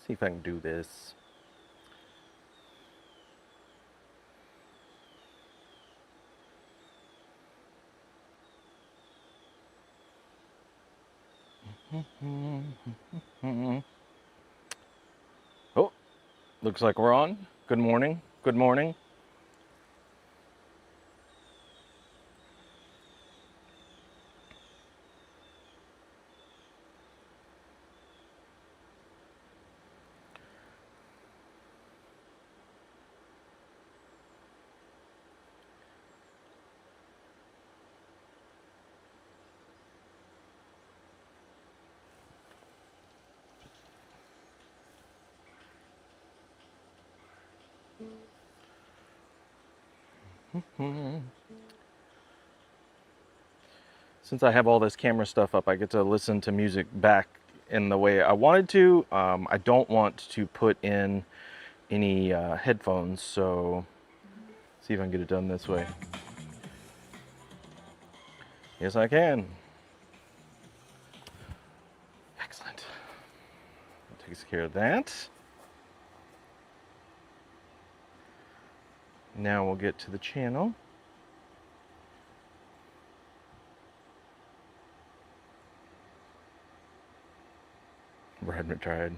See if I can do this. Oh, looks like we're on. Good morning. Good morning. Since I have all this camera stuff up, I get to listen to music back in the way I wanted to. I don't want to put in any headphones, so see if I can get it done this way. Yes, I can. Excellent. That takes care of that. Now we'll get to the channel. Brad tried.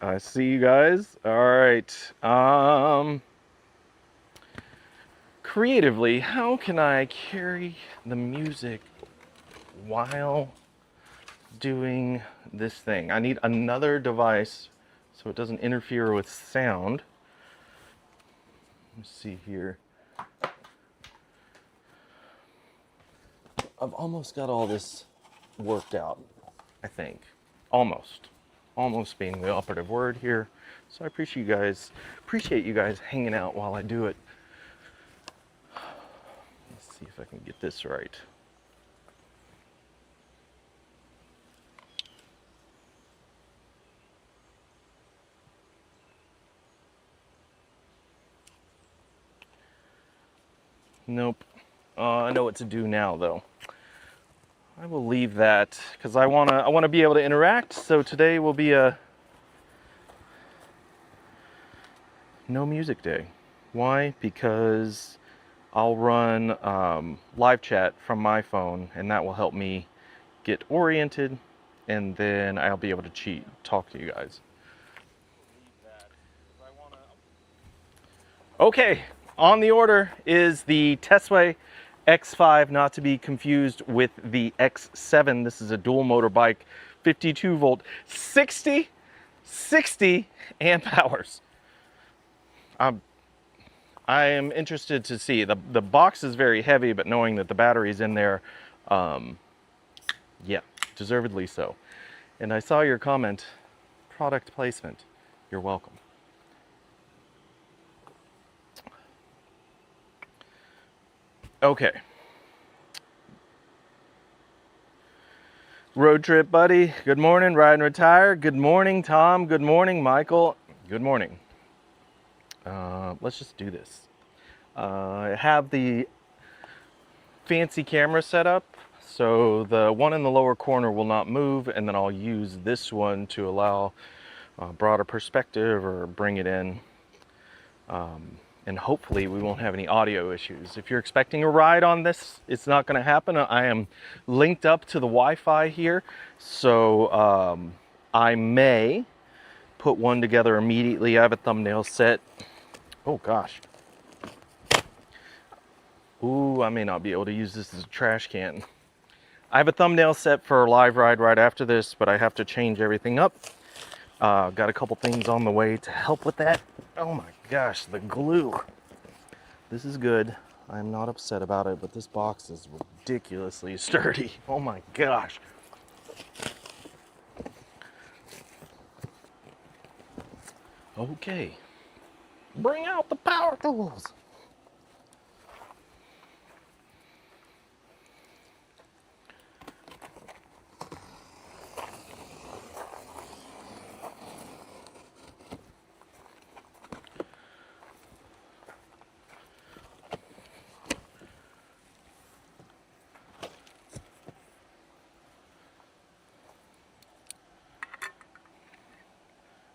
I see you guys. All right. Creatively, how can I carry the music while doing this thing? I need another device so it doesn't interfere with sound. Let's see here. I've almost got all this worked out, I think. Almost being the operative word here. So I appreciate you guys hanging out while I do it. Let's see if I can get this right. Nope. I know what to do now though. I will leave that because I wanna be able to interact. So today will be a no music day. Why? Because I'll run live chat from my phone, and that will help me get oriented, and then I'll be able to talk to you guys. Okay, on the order is the Tesway X5, not to be confused with the X7. This is a dual motor bike, 52 volt, 60 amp hours. I am interested to see. The box is very heavy, but knowing that the battery's in there, yeah, deservedly so. And I saw your comment, product placement. You're welcome. Okay. Road trip buddy, good morning. Ride and retire, good morning. Tom, good morning. Michael, good morning. Let's just do this. I have the fancy camera set up, so the one in the lower corner will not move, and then I'll use this one to allow a broader perspective or bring it in. And hopefully we won't have any audio issues. If you're expecting a ride on this, it's not going to happen. I am linked up to the Wi-Fi here, so I may put one together immediately. I have a thumbnail set. Oh gosh. Ooh, I may not be able to use this as a trash can. I have a thumbnail set for a live ride right after this, but I have to change everything up. Got a couple things on the way to help with that. Oh my gosh, the glue. This is good. I'm not upset about it, but this box is ridiculously sturdy. Oh my gosh. Okay. Bring out the power tools.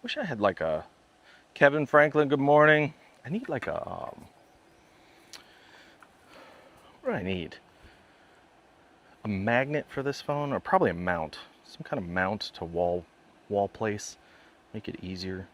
Wish I had like a Kevin Franklin, good morning. I need like a what do I need? A magnet for this phone, or probably a mount. Some kind of mount to wall place. Make it easier.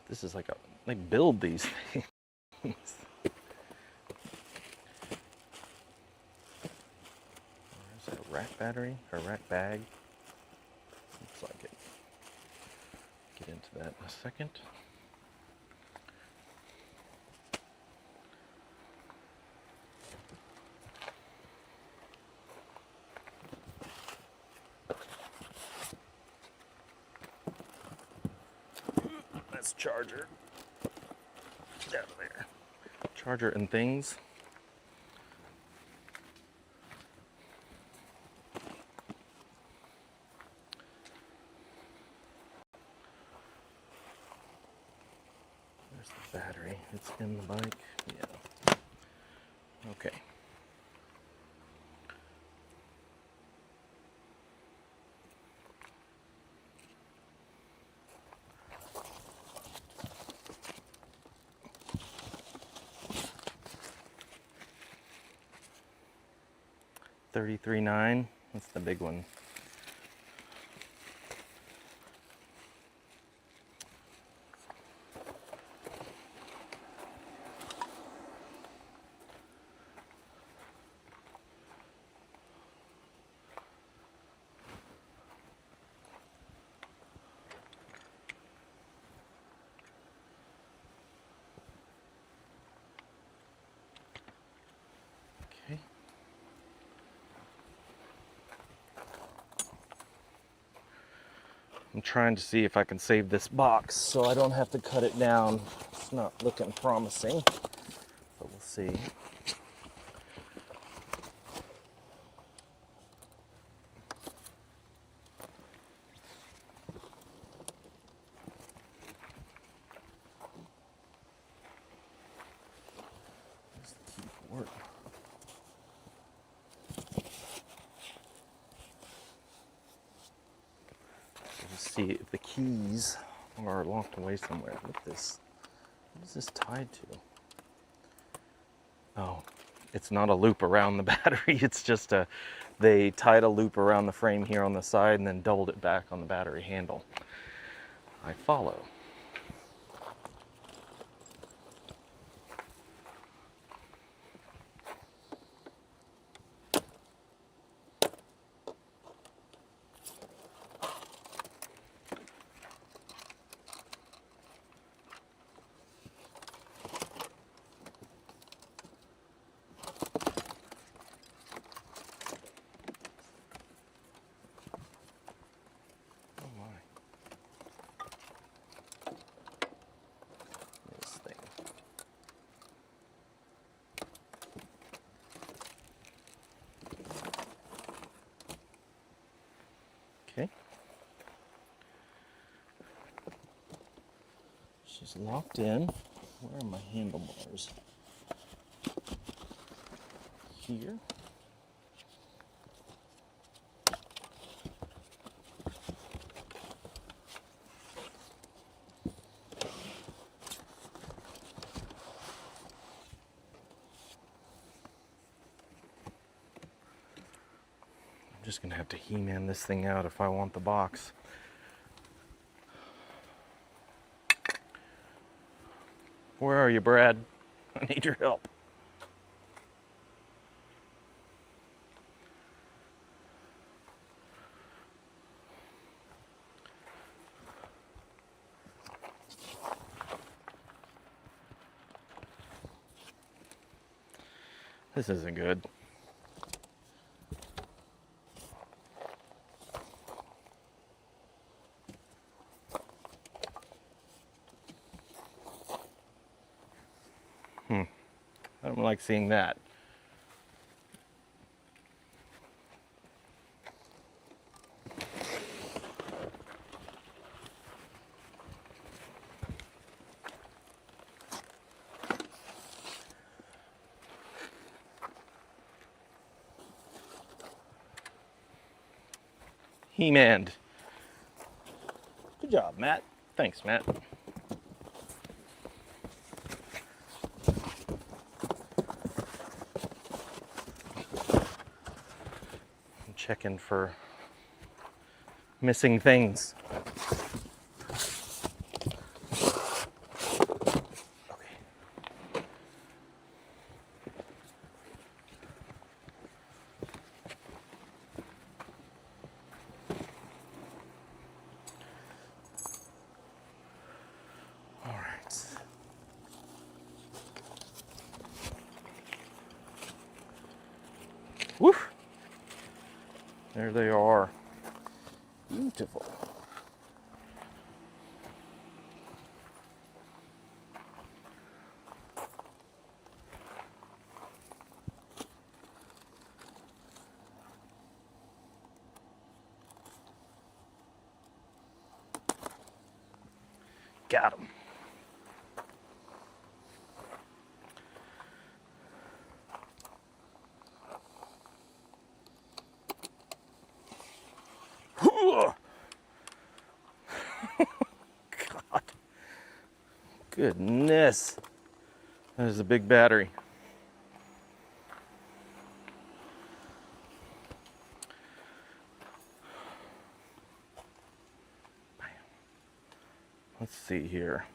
This is like a, like build these things. Is that a rack battery or rack bag? Looks like it. Get into that in a second. That's charger. Down there. Charger and things. There's the battery. It's in the bike. Yeah. Okay. $33.9. That's the big one. Okay. I'm trying to see if I can save this box so I don't have to cut it down. It's not looking promising, but we'll see. Where's the keyboard? Let's see if the keys are locked away somewhere. Look at this. What is this tied to? Oh, it's not a loop around the battery. It's just they tied a loop around the frame here on the side and then doubled it back on the battery handle. I follow. Okay. She's locked in. Where are my handlebars? Here. I'm just gonna have to He-Man this thing out if I want the box. Where are you, Brad? I need your help. This isn't good. I don't like seeing that. He-Man. Good job, Matt. Thanks, Matt. I'm checking for missing things. Woo! There they are. Beautiful. Got him. God. Goodness. That is a big battery. Let's see here.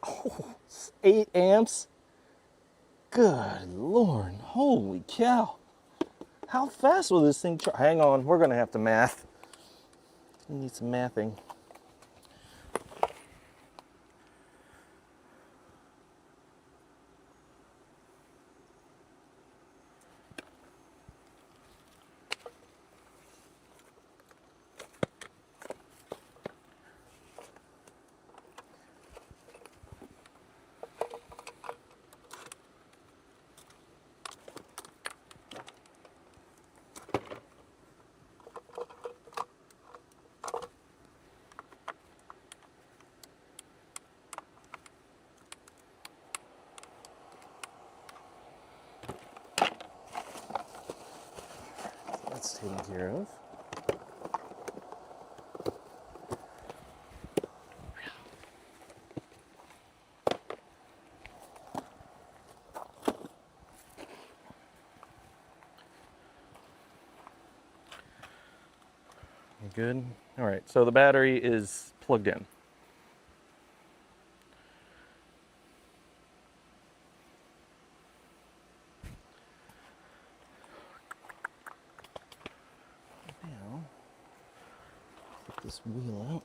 Oh, 8 amps? Good Lord, holy cow. How fast will this thing charge? Hang on, we're gonna have to math. We need some mathing. That's taken care of. You good? All right, so the battery is plugged in. Now, take this wheel out.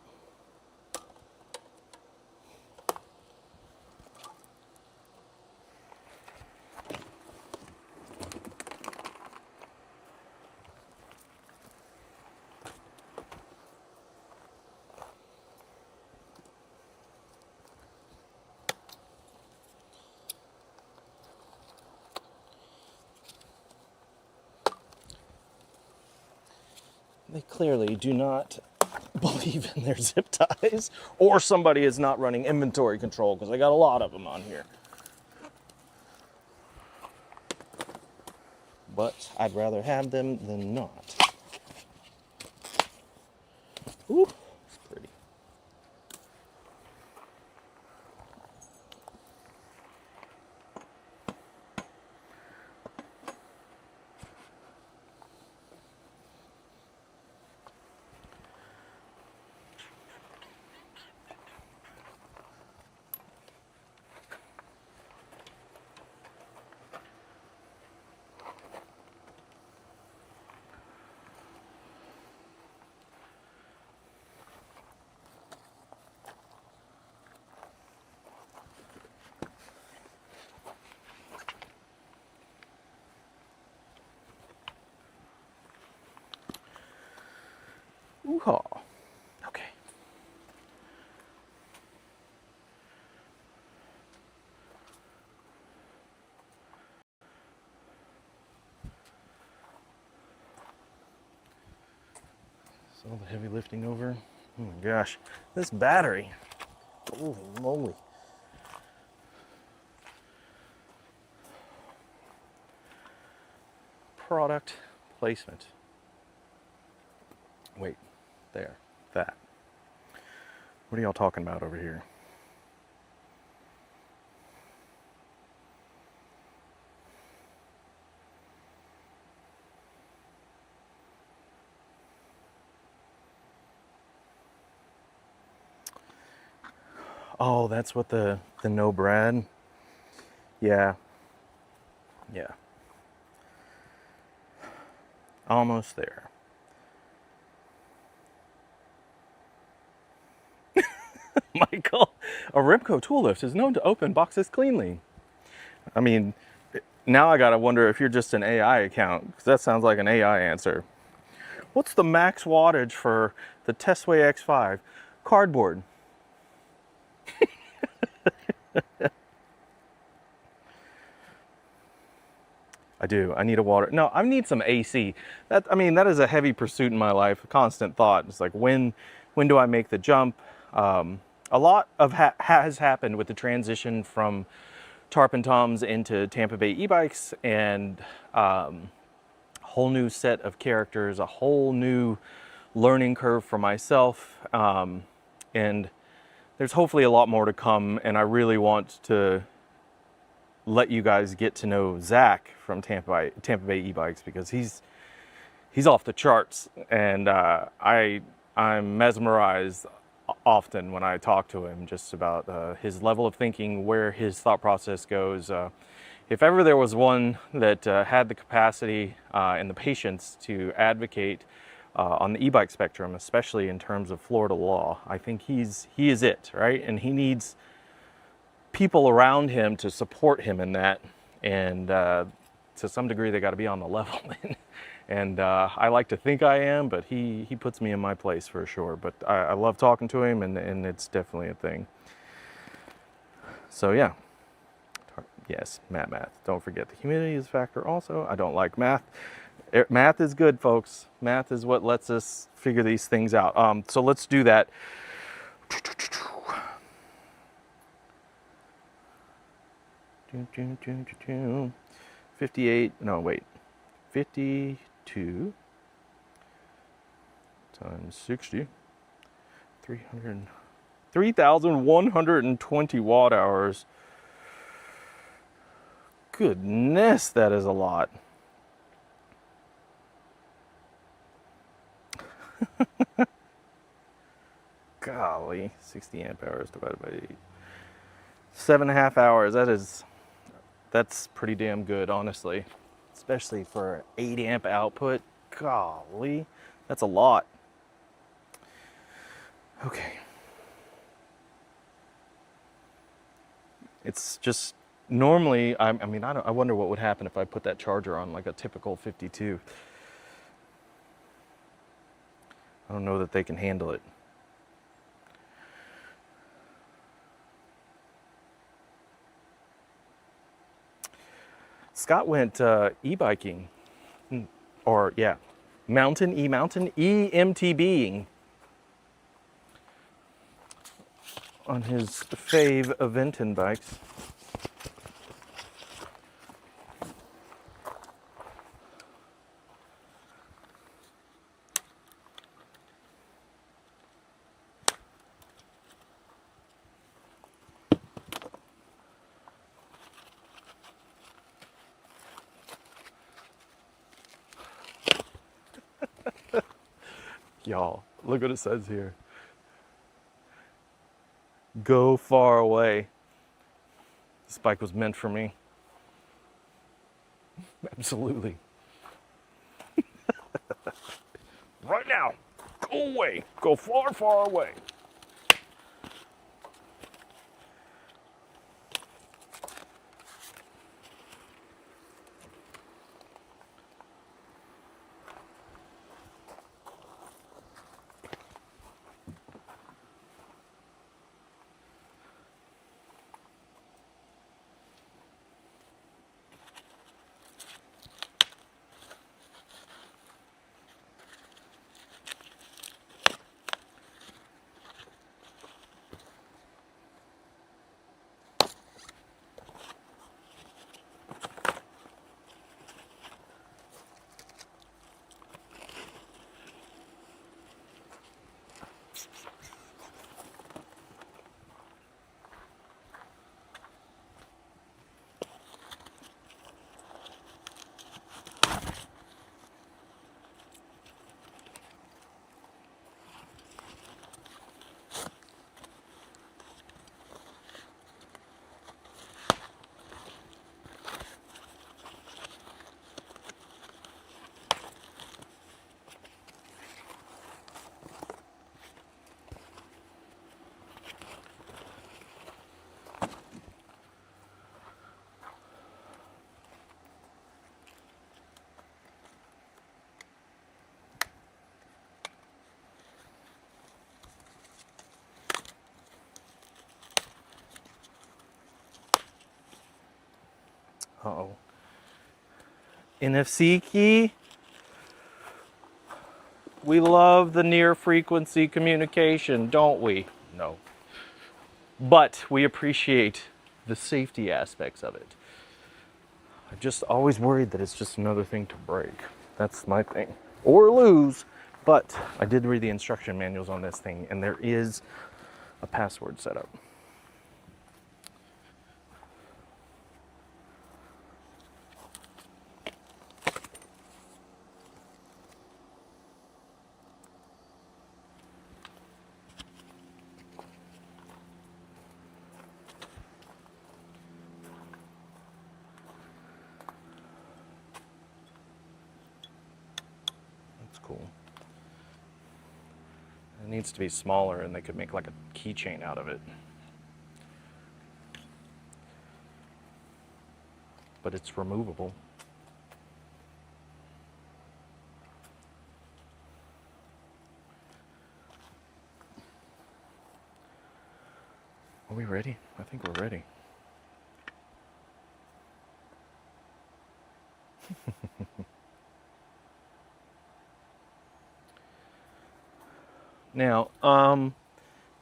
They clearly do not believe in their zip ties, or somebody is not running inventory control, because I got a lot of them on here. But I'd rather have them than not. Ooh, it's pretty. Hoo-haw. Okay. So all the heavy lifting over. Oh my gosh, this battery. Holy moly. Product placement. Wait, there, that. What are y'all talking about over here? Oh, that's what the no Brad. Yeah. Yeah. Almost there. Michael, a Ripco tool lift is known to open boxes cleanly. I mean, now I gotta wonder if you're just an AI account, because that sounds like an AI answer. What's the max wattage for the Tesway X5? Cardboard. I do. I need a water. No, I need some AC. That, I mean, that is a heavy pursuit in my life. A constant thought. It's like, when do I make the jump? A lot of has happened with the transition from Tarp and Toms into Tampa Bay e-bikes, and a whole new set of characters, a whole new learning curve for myself, and there's hopefully a lot more to come. And I really want to let you guys get to know Zach from Tampa Bay e-bikes, because he's off the charts, and I'm mesmerized often when I talk to him just about his level of thinking, where his thought process goes. If ever there was one that had the capacity and the patience to advocate on the e-bike spectrum, especially in terms of Florida law, I think he is it, right? And he needs people around him to support him in that, and to some degree they got to be on the level. And I like to think I am, but he puts me in my place for sure. But I love talking to him, and it's definitely a thing. So yeah, yes, math. Don't forget the humidity is a factor also. I don't like math. Math is good, folks. Math is what lets us figure these things out. So let's do that. 58, no wait, 52 times 60, 3,120 watt hours. Goodness, that is a lot. Golly, 60 amp hours divided by 8. 7.5 hours, that's pretty damn good, honestly. Especially for 8 amp output. Golly, that's a lot. Okay. It's just, normally, I wonder what would happen if I put that charger on like a typical 52. I don't know that they can handle it. Scott went e-biking, or yeah, EMTBing on his fave Aventon bikes. Y'all, look what it says here. Go far away. This bike was meant for me. Absolutely. Right now, go away. Go far, far away. Uh-oh. NFC key. We love the near frequency communication, don't we? No. But we appreciate the safety aspects of it. I'm just always worried that it's just another thing to break. That's my thing. Or lose. But I did read the instruction manuals on this thing, and there is a password set up. That's cool. It needs to be smaller, and they could make like a keychain out of it. But it's removable. Are we ready? I think we're ready. Now,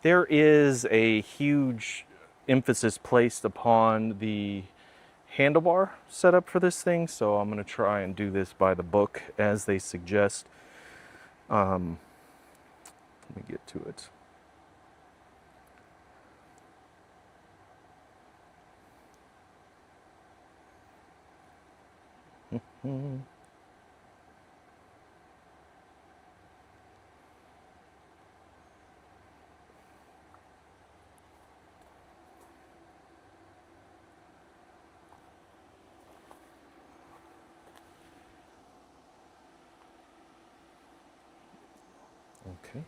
there is a huge emphasis placed upon the handlebar setup for this thing, so I'm going to try and do this by the book as they suggest. Let me get to it. Okay.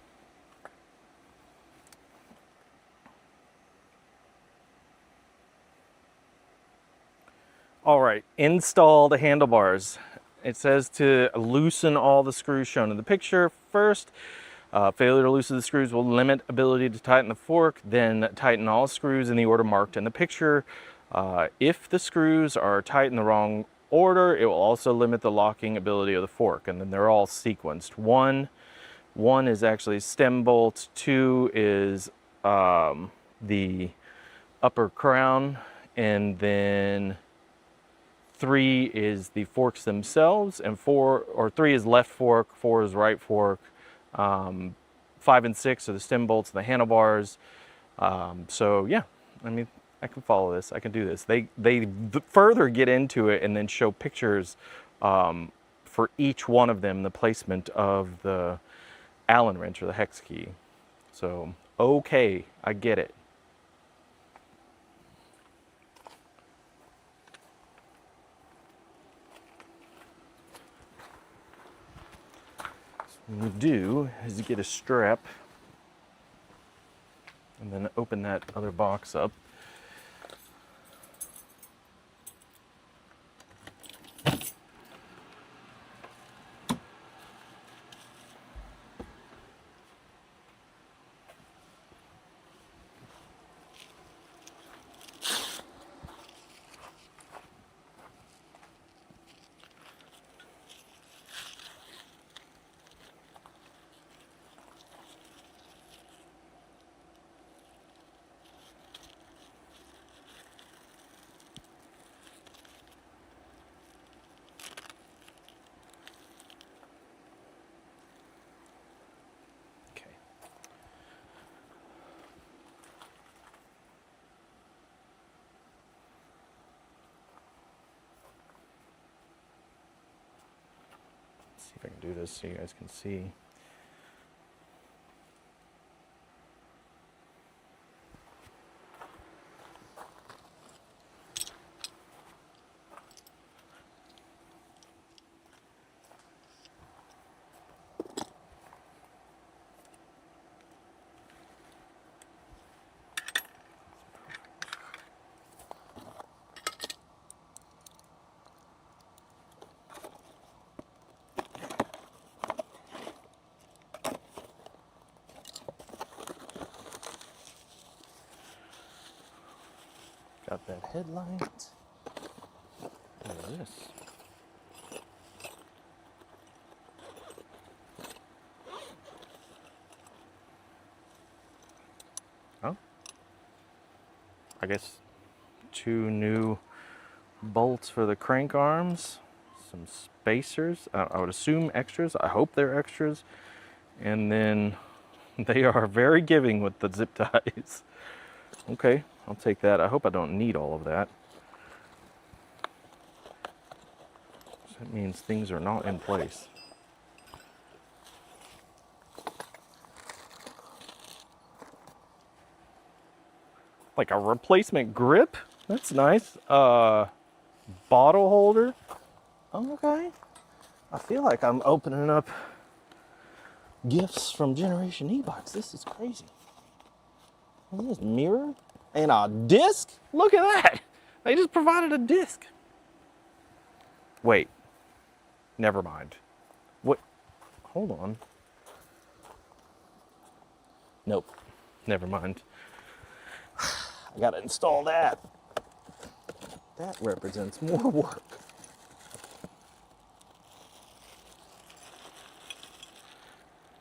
All right, install the handlebars. It says to loosen all the screws shown in the picture first. Failure to loosen the screws will limit ability to tighten the fork, then tighten all screws in the order marked in the picture. If the screws are tight in the wrong order, it will also limit the locking ability of the fork, and then they're all sequenced. One is actually stem bolts, 2 is the upper crown, and then 3 is the forks themselves, and 3 is left fork, 4 is right fork, 5 and 6 are the stem bolts and the handlebars. So yeah, I mean, I can follow this. I can do this. They further get into it and then show pictures for each one of them, the placement of the Allen wrench or the hex key. So okay, I get it. What we do is get a strap and then open that other box up. See if I can do this so you guys can see. Got that headlight. What is this? Oh, I guess 2 new bolts for the crank arms, some spacers, I would assume extras, I hope they're extras, and then they are very giving with the zip ties. Okay, I'll take that. I hope I don't need all of that. So that means things are not in place. Like a replacement grip? That's nice. Bottle holder. Okay. I feel like I'm opening up gifts from Generation E-Bikes. This is crazy. What is this, mirror? And a disc? Look at that. They just provided a disc. Wait. Never mind. What? Hold on. Nope. Never mind. I gotta install that. That represents more work.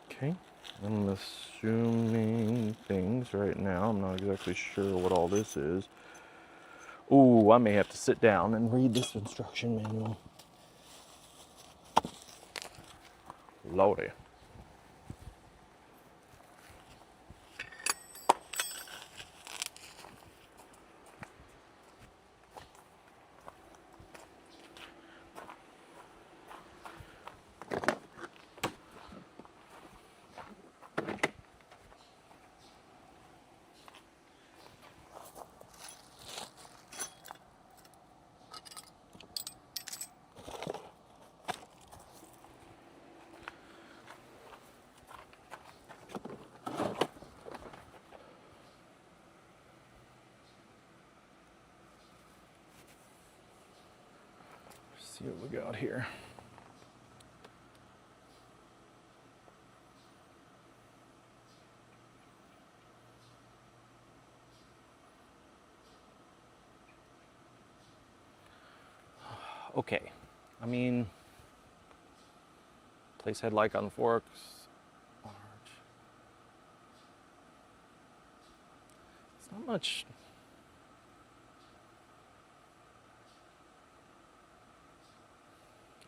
Okay, I'm assuming things right now. I'm not exactly sure what all this is. Ooh, I may have to sit down and read this instruction manual. Lordy. See what we got here. Okay, I mean, place headlight on forks. Large. It's not much.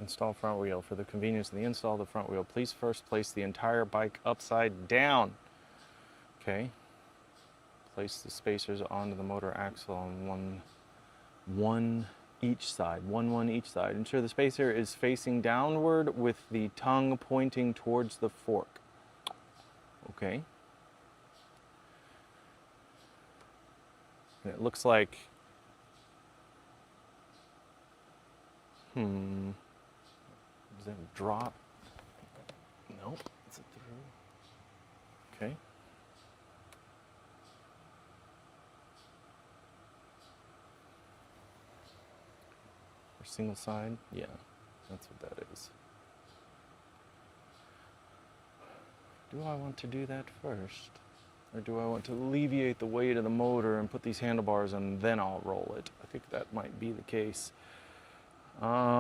Install front wheel. For the convenience of the install of the front wheel, please first place the entire bike upside down. Okay. Place the spacers onto the motor axle on one each side. One each side. Ensure the spacer is facing downward with the tongue pointing towards the fork. Okay. And it looks like does that drop? Nope. It's a through. Okay. Or single side? Yeah, that's what that is. Do I want to do that first? Or do I want to alleviate the weight of the motor and put these handlebars and then I'll roll it? I think that might be the case.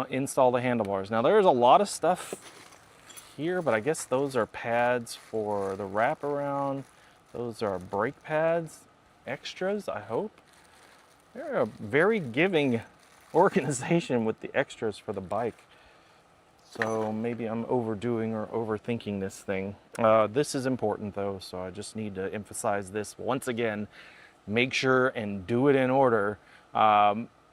Install the handlebars. Now there's a lot of stuff here, but I guess those are pads for the wraparound. Those are brake pads, extras, I hope. They're a very giving organization with the extras for the bike. So maybe I'm overdoing or overthinking this thing. This is important though, so I just need to emphasize this once again. Make sure and do it in order.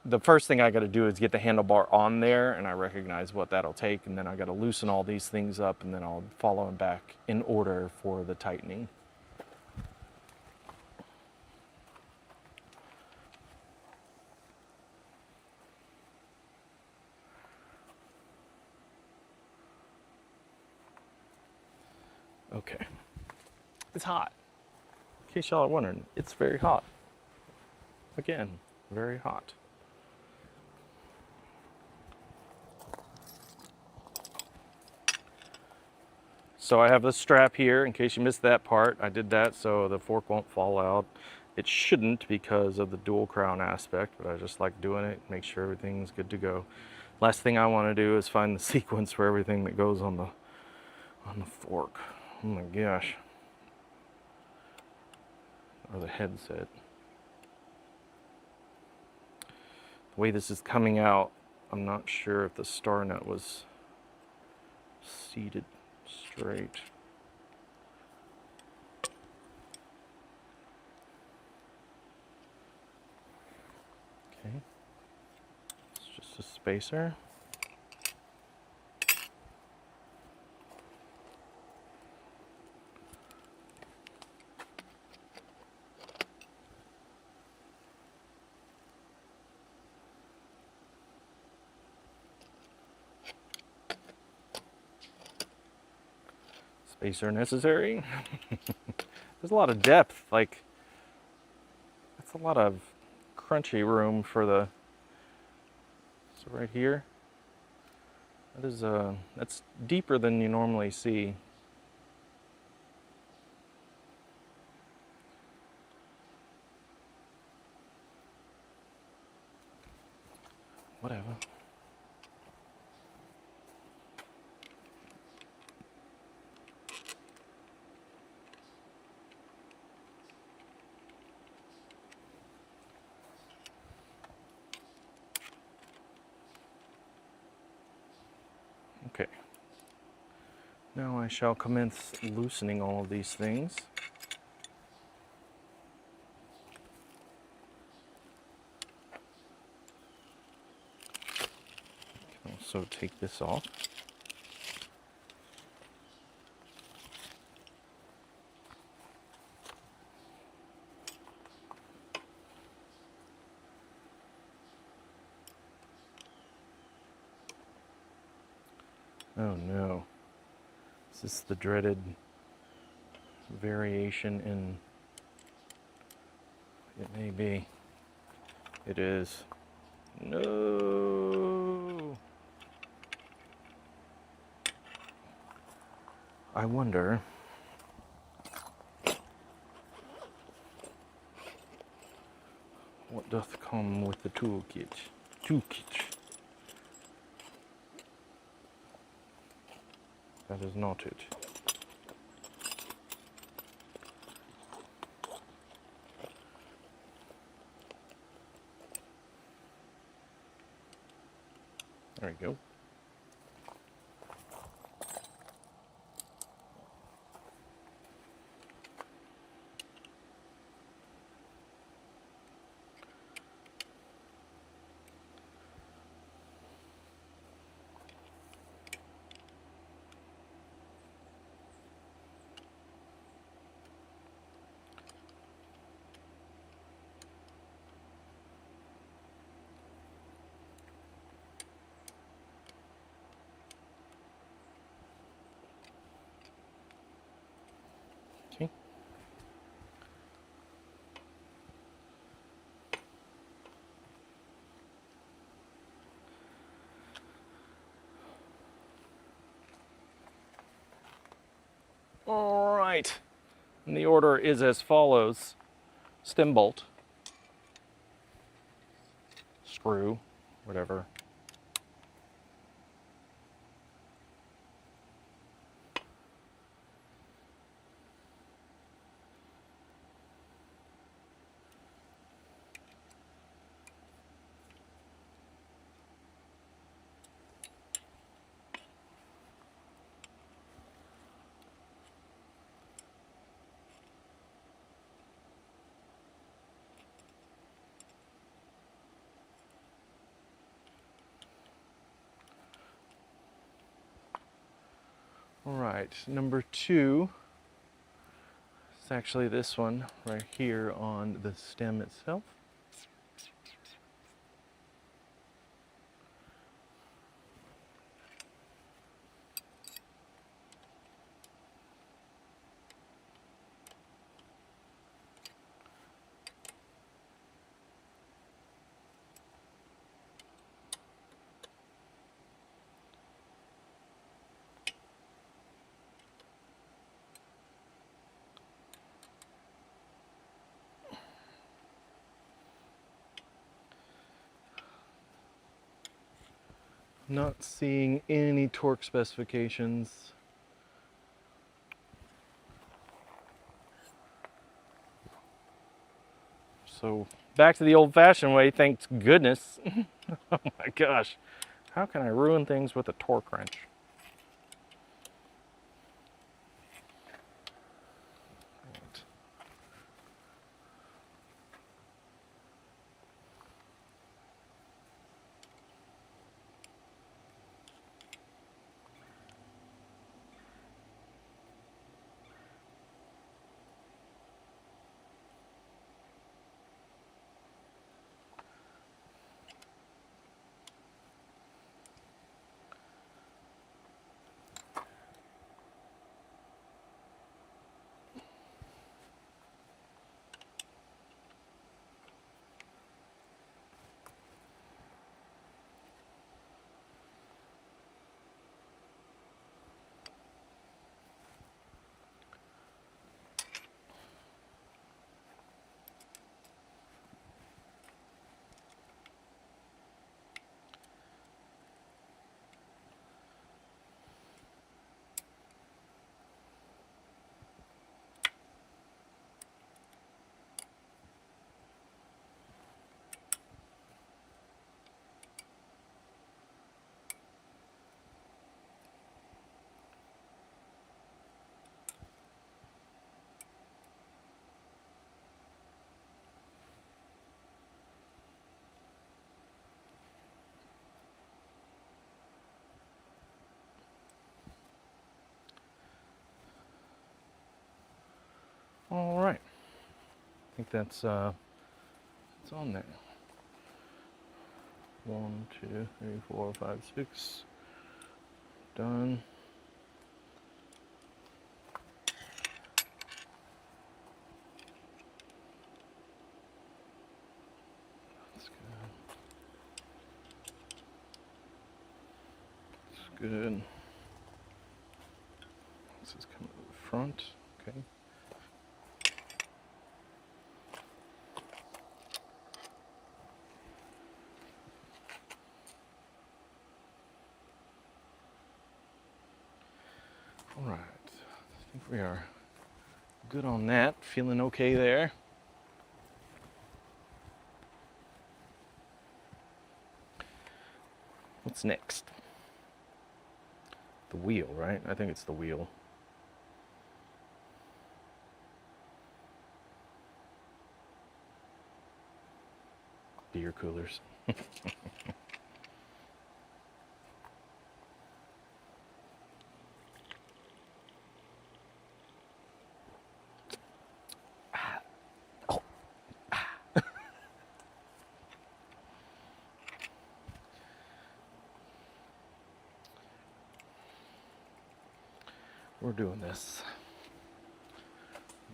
The first thing I got to do is get the handlebar on there, and I recognize what that'll take, and then I got to loosen all these things up, and then I'll follow them back in order for the tightening. Okay, it's hot. In case y'all are wondering, it's very hot. Again, very hot. So I have the strap here in case you missed that part. I did that so the fork won't fall out. It shouldn't because of the dual crown aspect, but I just like doing it, make sure everything's good to go. Last thing I want to do is find the sequence for everything that goes on the fork. Oh my gosh. Or the headset. The way this is coming out, I'm not sure if the star nut was seated straight. Okay. It's just a spacer. Spacer necessary. There's a lot of depth, like that's a lot of crunchy room for the, so right here, that is that's deeper than you normally see. Whatever. Okay. Now I shall commence loosening all of these things. Also take this off. Oh no. Is this the dreaded variation in... It may be. It is. No. I wonder what doth come with the toolkit. That is not it. There we go. Okay. All right. And the order is as follows. Stem bolt, screw, whatever. All right, number 2 is actually this one right here on the stem itself. Not seeing any torque specifications. So back to the old-fashioned way, thank goodness. Oh my gosh, how can I ruin things with a torque wrench? Right. All right, I think that's it's on there. 1, 2, 3, 4, 5, 6. Done. That's good. That's good. This is coming to the front. Okay. All right. I think we are good on that. Feeling okay there. What's next? The wheel, right? I think it's the wheel. Beer coolers. We're doing this.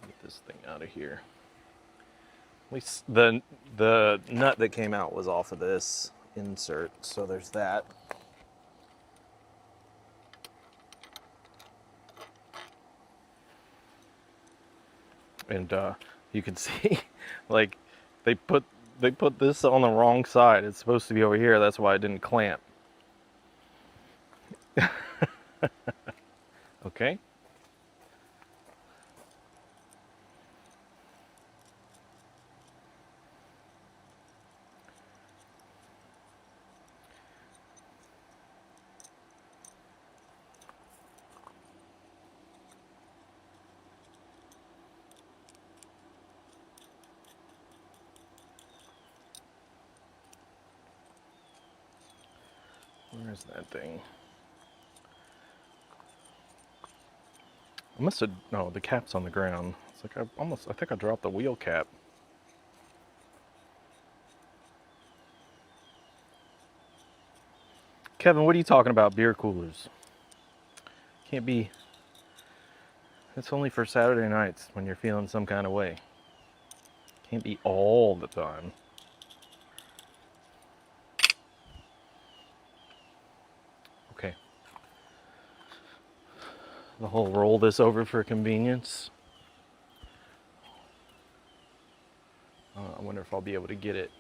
Get this thing out of here. At least the nut that came out was off of this insert, so there's that. And you can see, like, they put this on the wrong side. It's supposed to be over here. That's why it didn't clamp. Okay. Where's that thing? I must have, no, the cap's on the ground. It's like I think I dropped the wheel cap. Kevin, what are you talking about, beer coolers? Can't be, it's only for Saturday nights when you're feeling some kind of way. Can't be all the time. Okay. The whole roll this over for convenience. I wonder if I'll be able to get it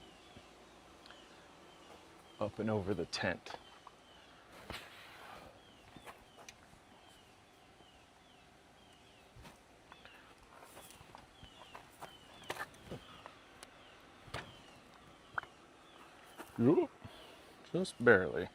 up and over the tent. Just barely.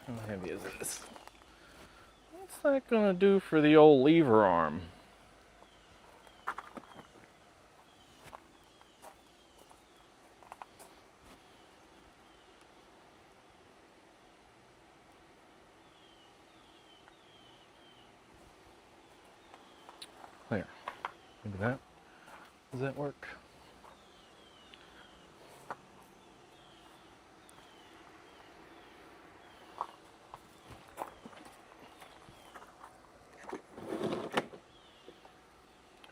How heavy is this? What's that gonna do for the old lever arm? There. Look at that. Does that work?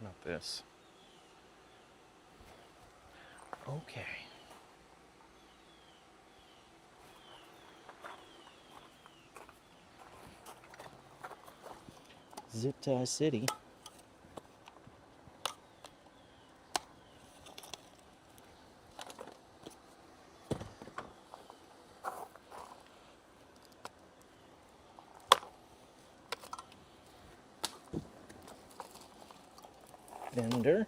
Not this. Okay. Zip tie city. Fender.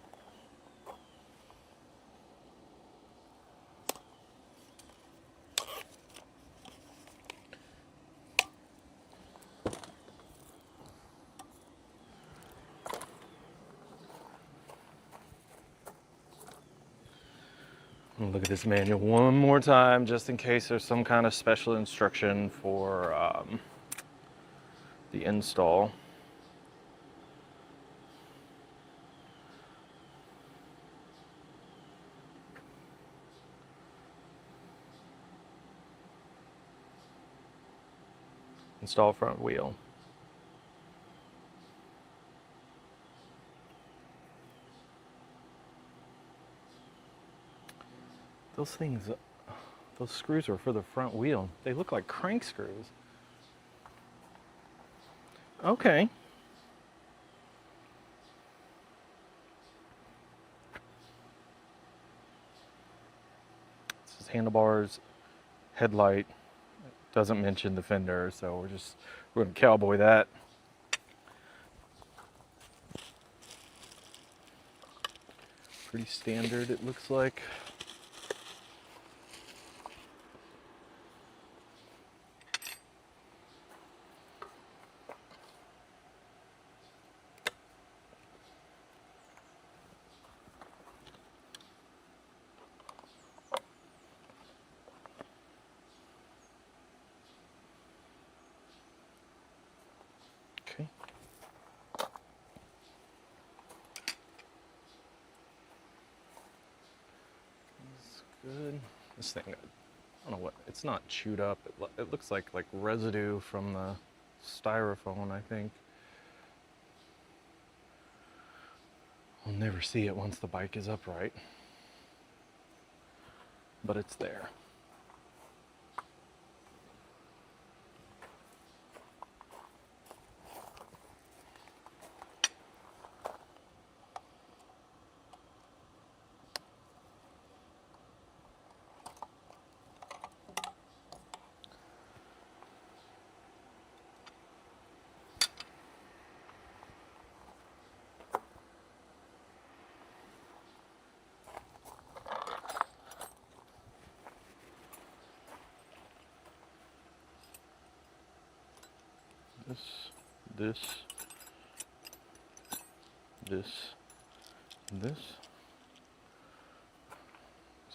Look at this manual one more time, just in case there's some kind of special instruction for the install. Install front wheel. Those things, those screws are for the front wheel. They look like crank screws. Okay. This is handlebars, headlight. Doesn't mention the fender, so we're gonna cowboy that. Pretty standard, it looks like. Okay. That's good. This thing, I don't know what, it's not chewed up. It looks like residue from the styrofoam, I think. I'll never see it once the bike is upright, but it's there. This, this. Looks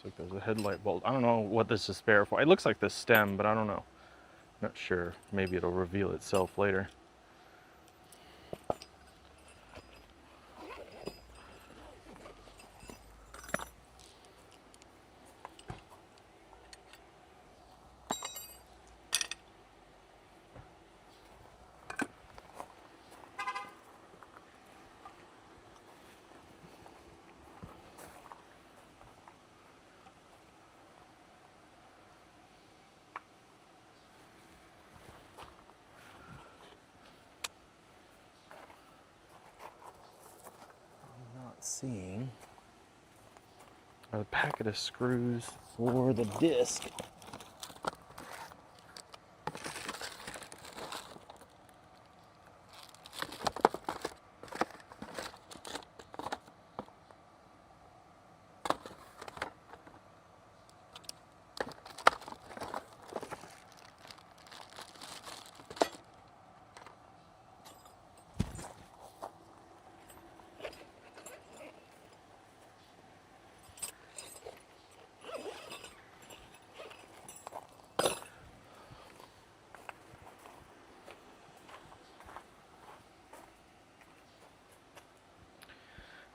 like there's a headlight bolt. I don't know what this is spare for. It looks like the stem, but I don't know. Not sure. Maybe it'll reveal itself later. seeing a packet of screws for the disc.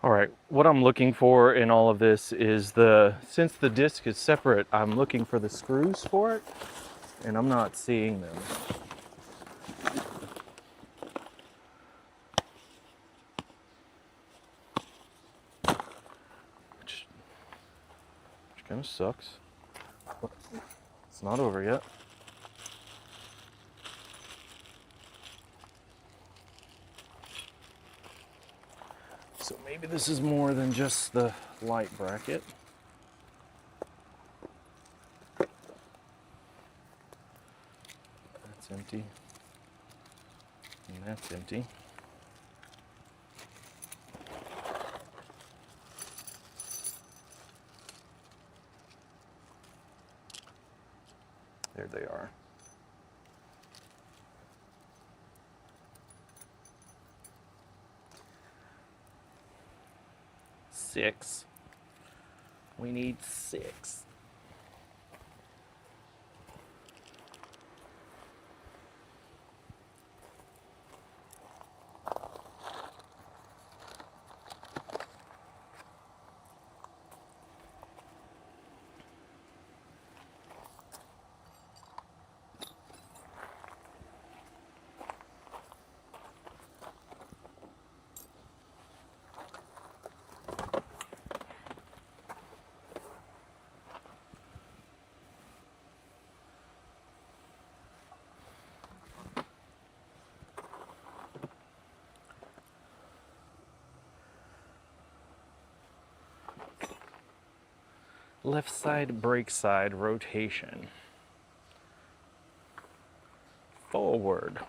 All right, what I'm looking for in all of this is since the disc is separate, I'm looking for the screws for it, and I'm not seeing them. Which kind of sucks. It's not over yet. So maybe this is more than just the light bracket. That's empty. And that's empty. There they are. Six. We need 6. Left side, brake side, rotation. Forward.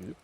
Yep.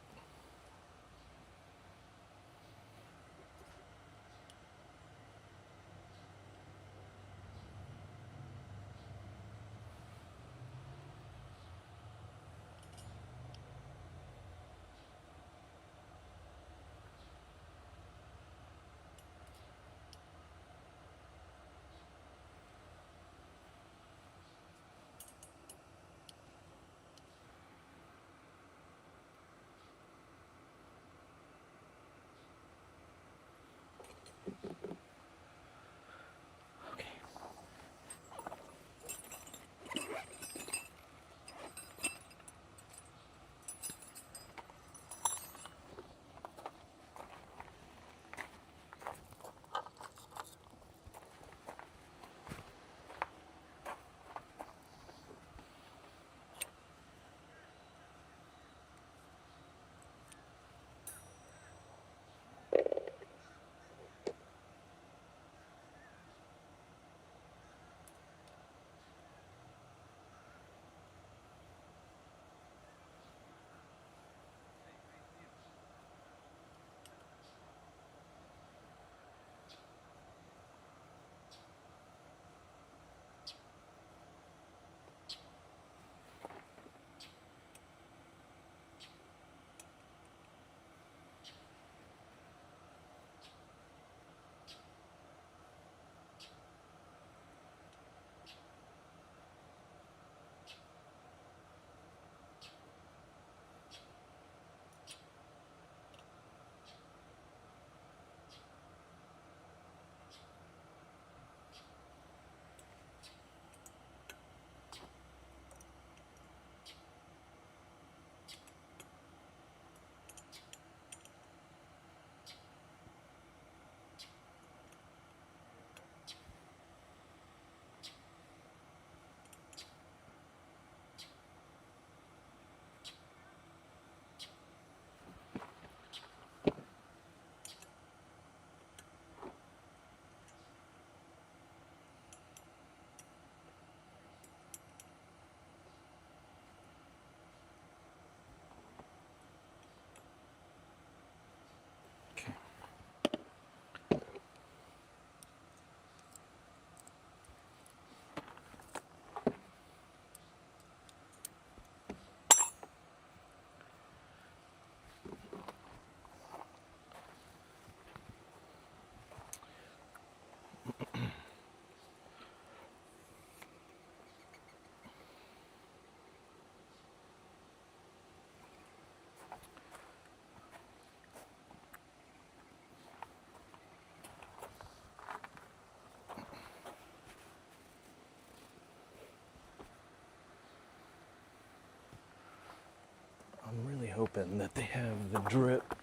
hoping that they have the drip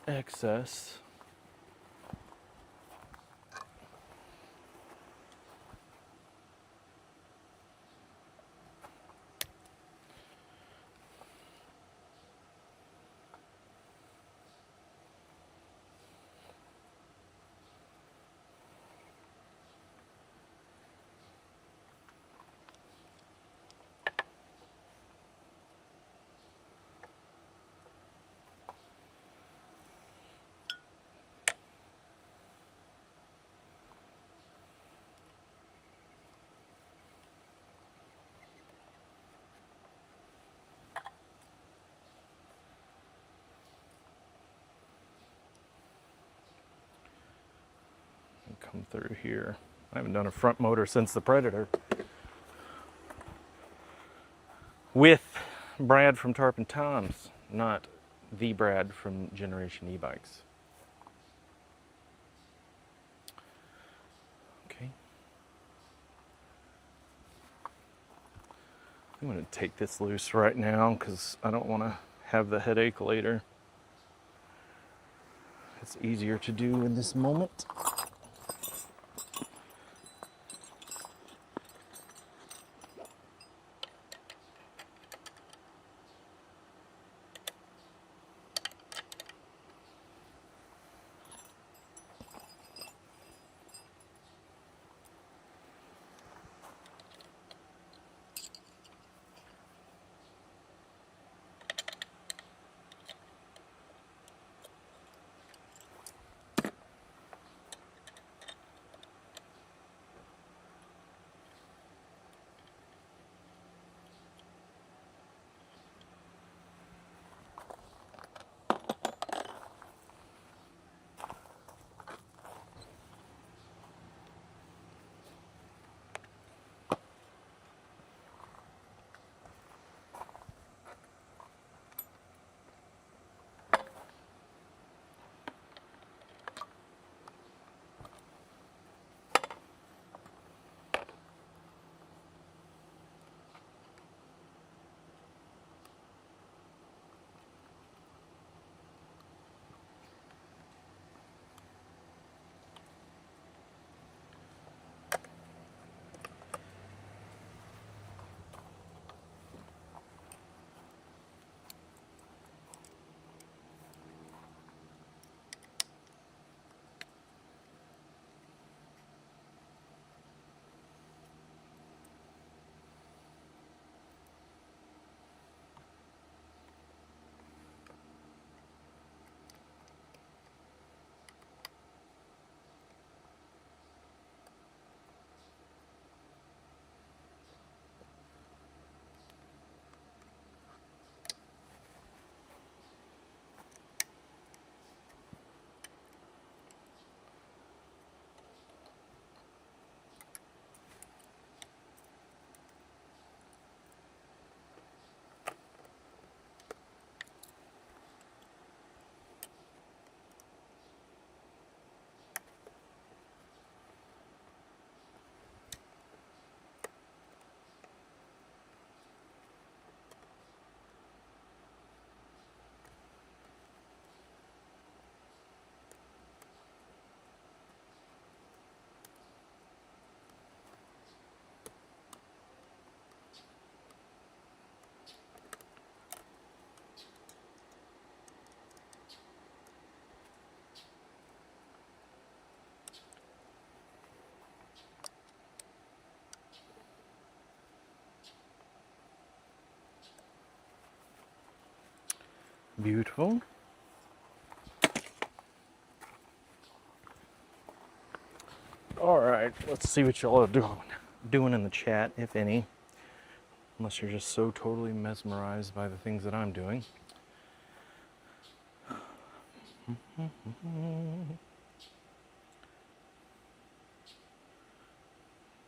excess. Come through here. I haven't done a front motor since the Predator. With Brad from Tarpon Tom's, not the Brad from Generation E-Bikes. Okay. I'm going to take this loose right now because I don't want to have the headache later. It's easier to do in this moment. Beautiful. All right, let's see what y'all are doing in the chat, if any. Unless you're just so totally mesmerized by the things that I'm doing.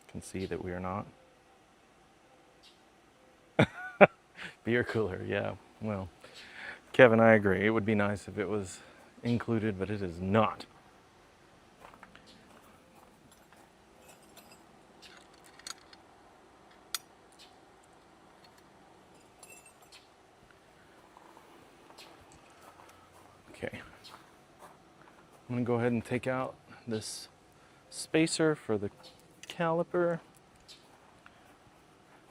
Can see that we are not. Beer cooler, yeah. Well, Kevin, I agree. It would be nice if it was included, but it is not. I'm gonna go ahead and take out this spacer for the caliper.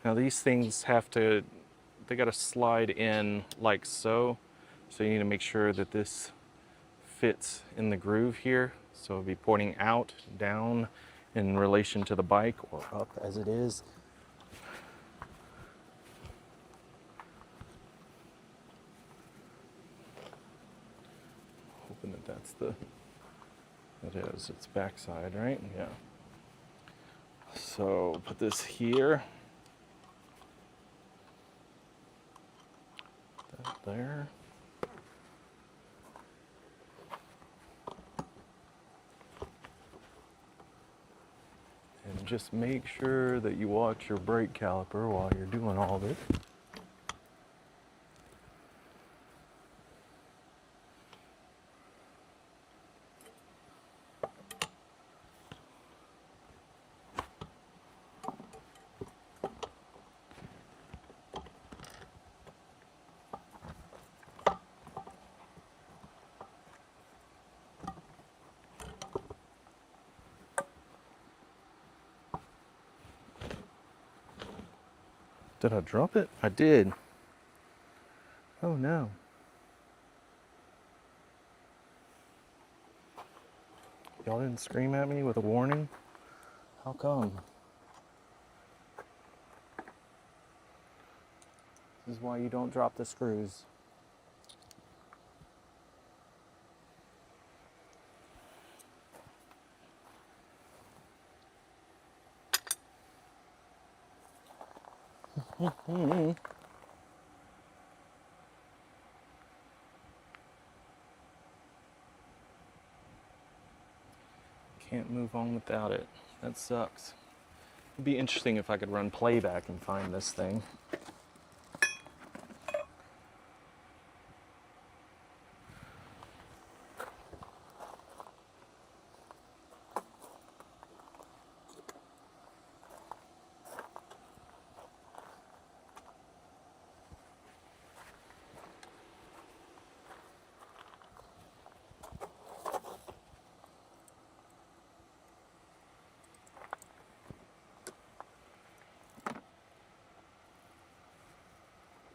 Now these things they gotta slide in like so. So you need to make sure that this fits in the groove here. So it'll be pointing out, down in relation to the bike, or up as it is. Hoping that that is its backside, right? Yeah. So put this here. That there. And just make sure that you watch your brake caliper while you're doing all this. Did I drop it? I did. Oh no. Y'all didn't scream at me with a warning? How come? This is why you don't drop the screws. Can't move on without it. That sucks. It'd be interesting if I could run playback and find this thing.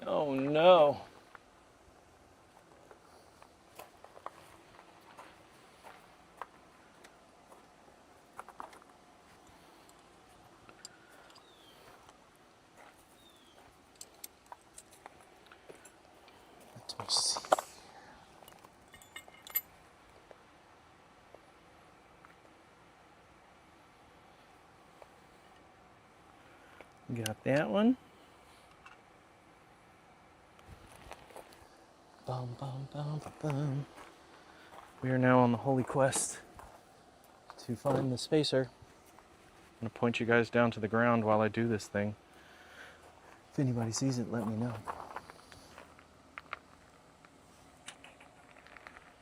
Oh no. Let me see. Got that one. Bum, bum, bum, bum, bum. We are now on the holy quest to find the spacer. I'm going to point you guys down to the ground while I do this thing. If anybody sees it, let me know.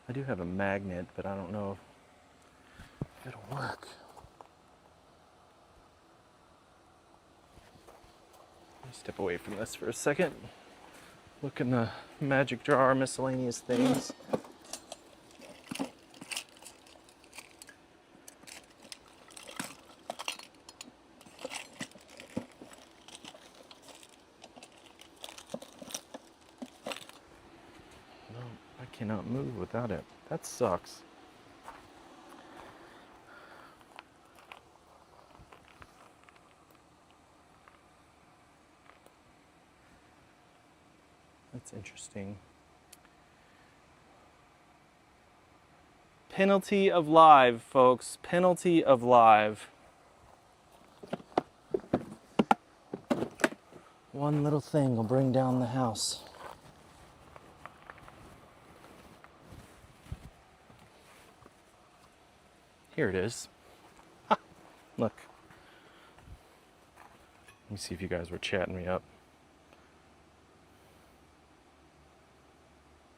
I do have a magnet, but I don't know if it'll work. Let me step away from this for a second. Look in the magic jar, miscellaneous things. No, I cannot move without it. That sucks. That's interesting. Penalty of live, folks. Penalty of live. One little thing will bring down the house. Here it is. Ha! Look. Let me see if you guys were chatting me up.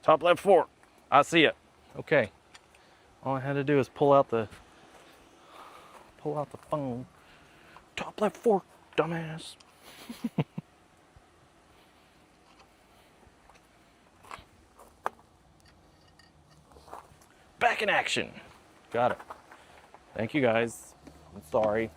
Top left fork. I see it. Okay. All I had to do is pull out the phone. Top left fork, dumbass. Back in action. got it. Thank you guys. I'm sorry.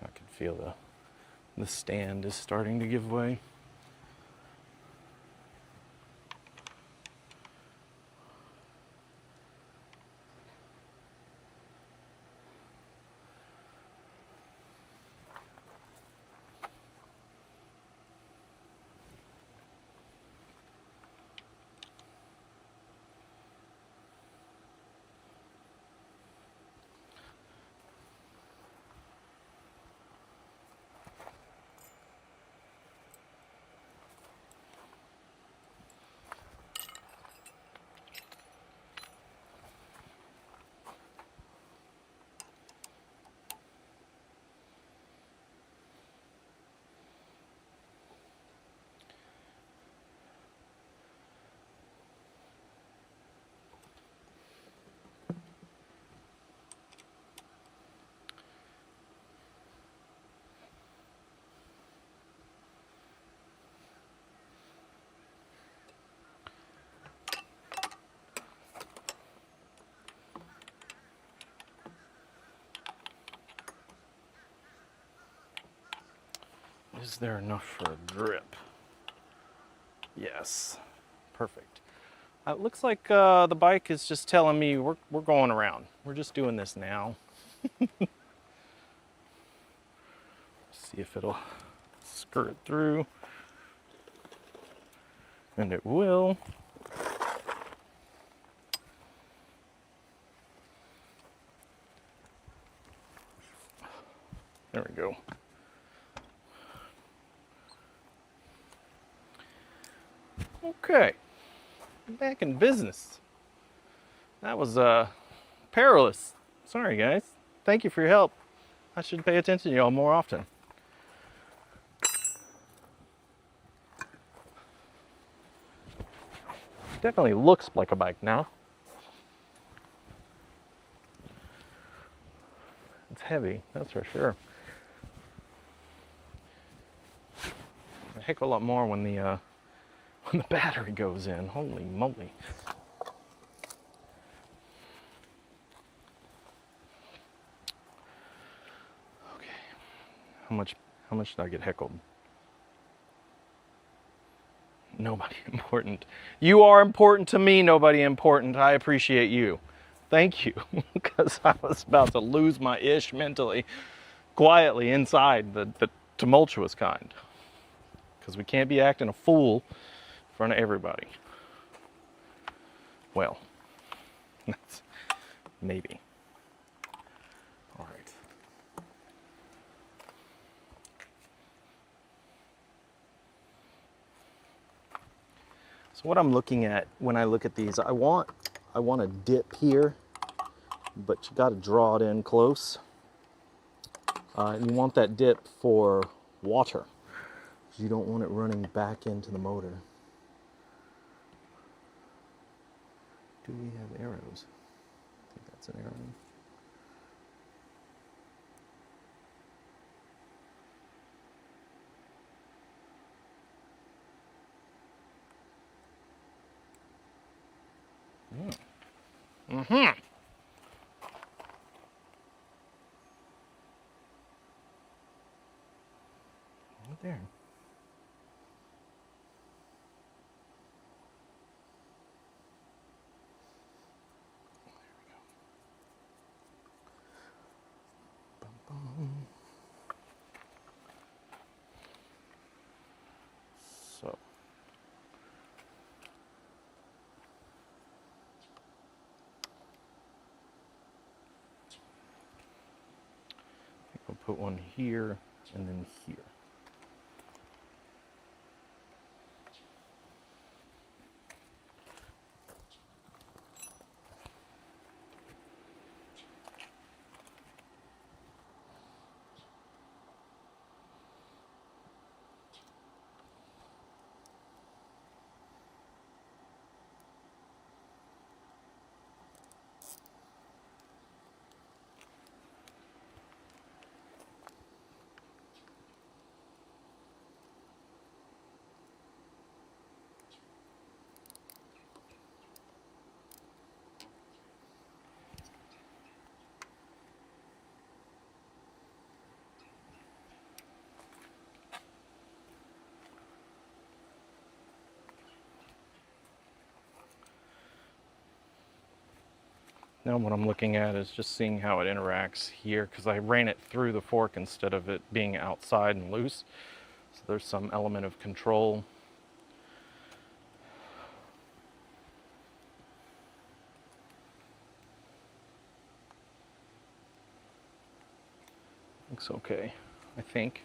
I can feel the stand is starting to give way. Is there enough for a grip? Yes, perfect. It looks like the bike is just telling me we're going around. We're just doing this now. See if it'll skirt through. And it will. There we go. Okay, back in business. That was perilous. Sorry guys. Thank you for your help. I should pay attention to y'all more often. Definitely looks like a bike now. It's heavy, that's for sure. A heck of a lot more when the battery goes in. Holy moly. Okay. How much did I get heckled? Nobody important. You are important to me, nobody important. I appreciate you. Thank you. Because I was about to lose my ish mentally, quietly inside, the tumultuous kind. Because we can't be acting a fool in front of everybody. Well, that's maybe. All right. So what I'm looking at when I look at these, I want a dip here, but you got to draw it in close. And you want that dip for water. You don't want it running back into the motor. Do we have arrows? I think that's an arrow. Mm-hmm. Right there. So, put one here and then here. Now what I'm looking at is just seeing how it interacts here, because I ran it through the fork instead of it being outside and loose. So there's some element of control. Looks okay, I think.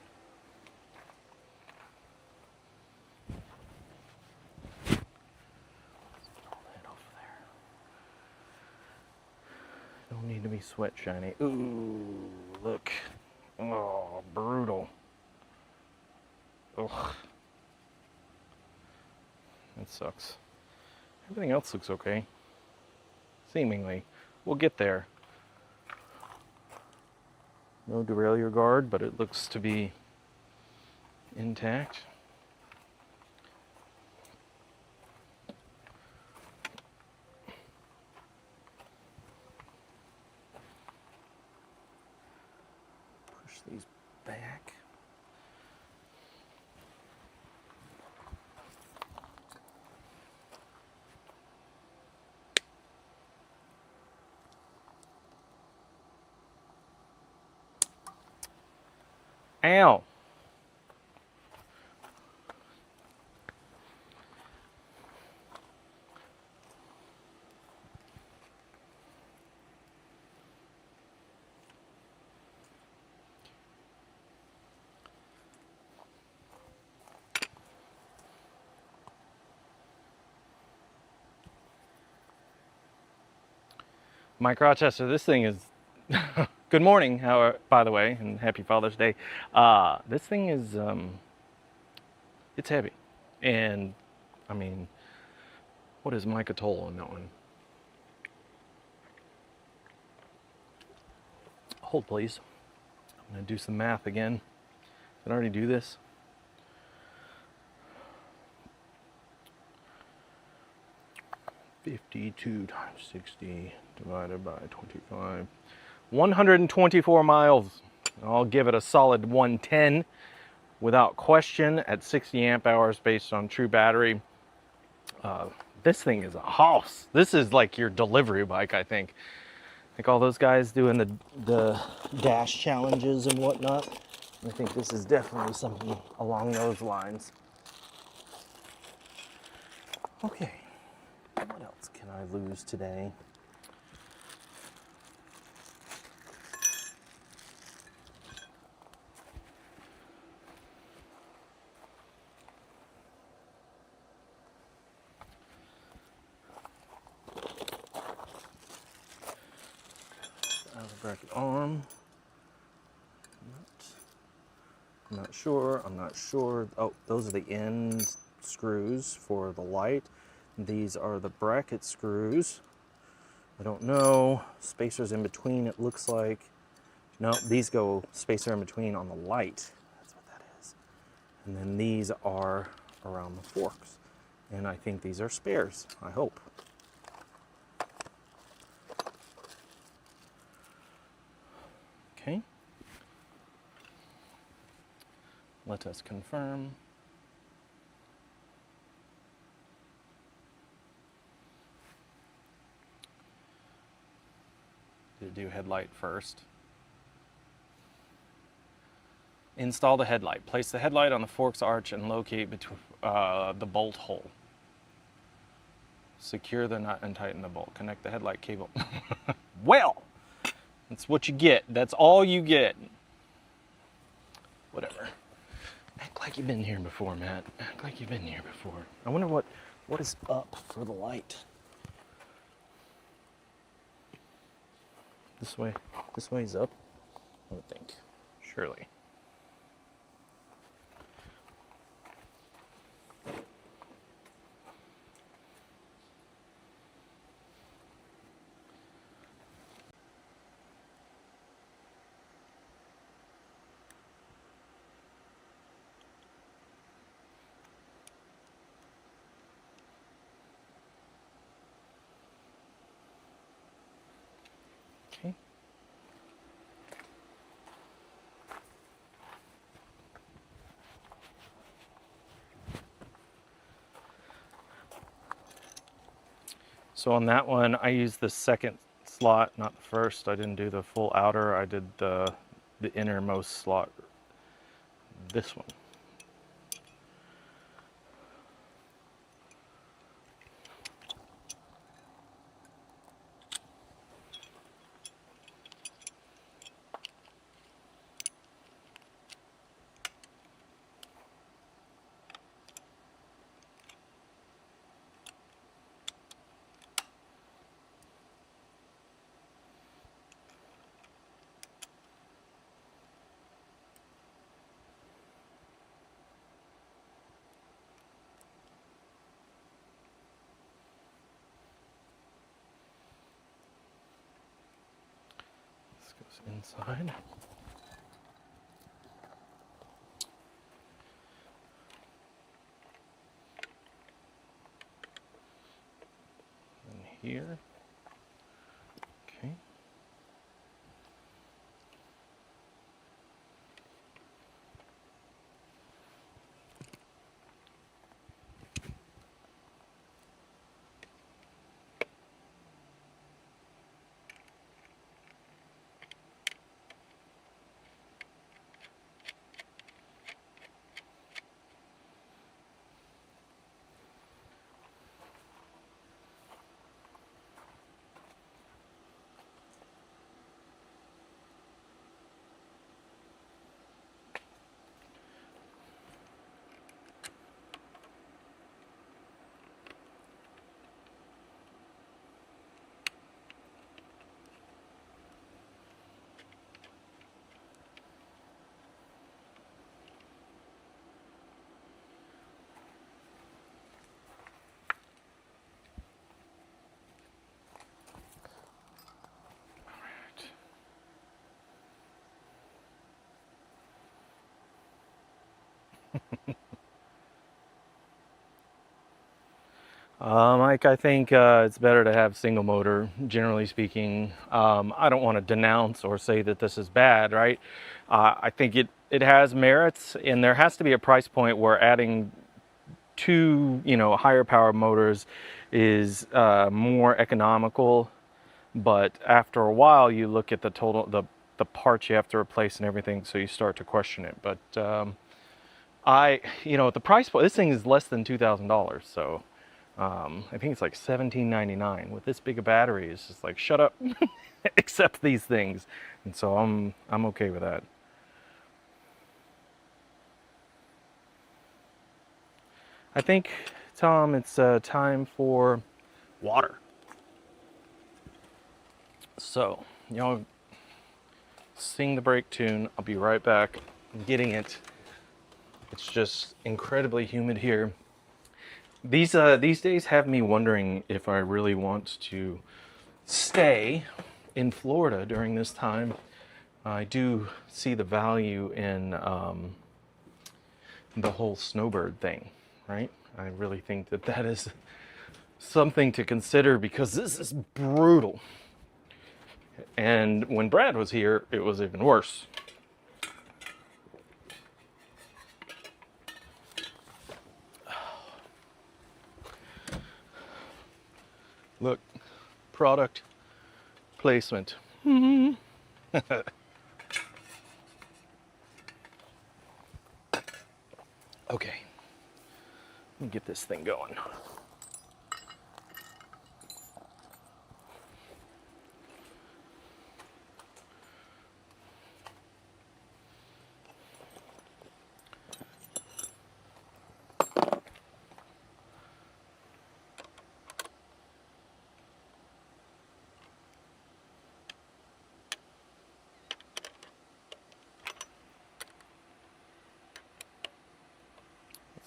Don't need to be sweat shiny. Ooh, look. Oh, brutal. Ugh. That sucks. Everything else looks okay. Seemingly. We'll get there. No derailleur guard, but it looks to be intact. Push these back. Ow! Mike Rochester, this thing is good morning, by the way, and happy Father's Day. This thing is, it's heavy. And, I mean, what is Micah toll on that one? Hold, please. I'm gonna do some math again. Did I already do this? $52 times 60 divided by 25. 124 miles. I'll give it a solid 110 without question at 60 amp hours based on true battery. This thing is a house. This is like your delivery bike, I think. Like all those guys doing the dash challenges and whatnot. I think this is definitely something along those lines. Okay, what else can I lose today? Bracket arm. I'm not sure. Oh, those are the end screws for the light. These are the bracket screws. I don't know. Spacers in between, it looks like. No, these go spacer in between on the light. That's what that is. And then these are around the forks. And I think these are spares, I hope. Okay. Let us confirm. Did it do headlight first? Install the headlight. Place the headlight on the forks arch and locate between the bolt hole. Secure the nut and tighten the bolt. Connect the headlight cable. Well, that's what you get. That's all you get. Whatever. Act like you've been here before, Matt. Act like you've been here before. I wonder what is up for the light. This way. This way's up, I would think. Surely. Okay. So on that one, I used the second slot, not the first. I didn't do the full outer. I did the innermost slot. This one. Inside. And here. Okay. Mike, I think it's better to have single motor, generally speaking. I don't want to denounce or say that this is bad, right? I think it has merits, and there has to be a price point where adding two, higher power motors is more economical. But after a while, you look at the total, the parts you have to replace and everything, so you start to question it. But the price point, this thing is less than $2,000, so. I think it's like $17.99. With this big a battery, it's just like, shut up, accept these things. And so I'm okay with that. I think, Tom, it's time for water. So, y'all sing the brake tune. I'll be right back. I'm getting it. It's just incredibly humid here. These days have me wondering if I really want to stay in Florida during this time. I do see the value in the whole snowbird thing, right? I really think that is something to consider because this is brutal. And when Brad was here, it was even worse. Look, product placement. Okay, let me get this thing going.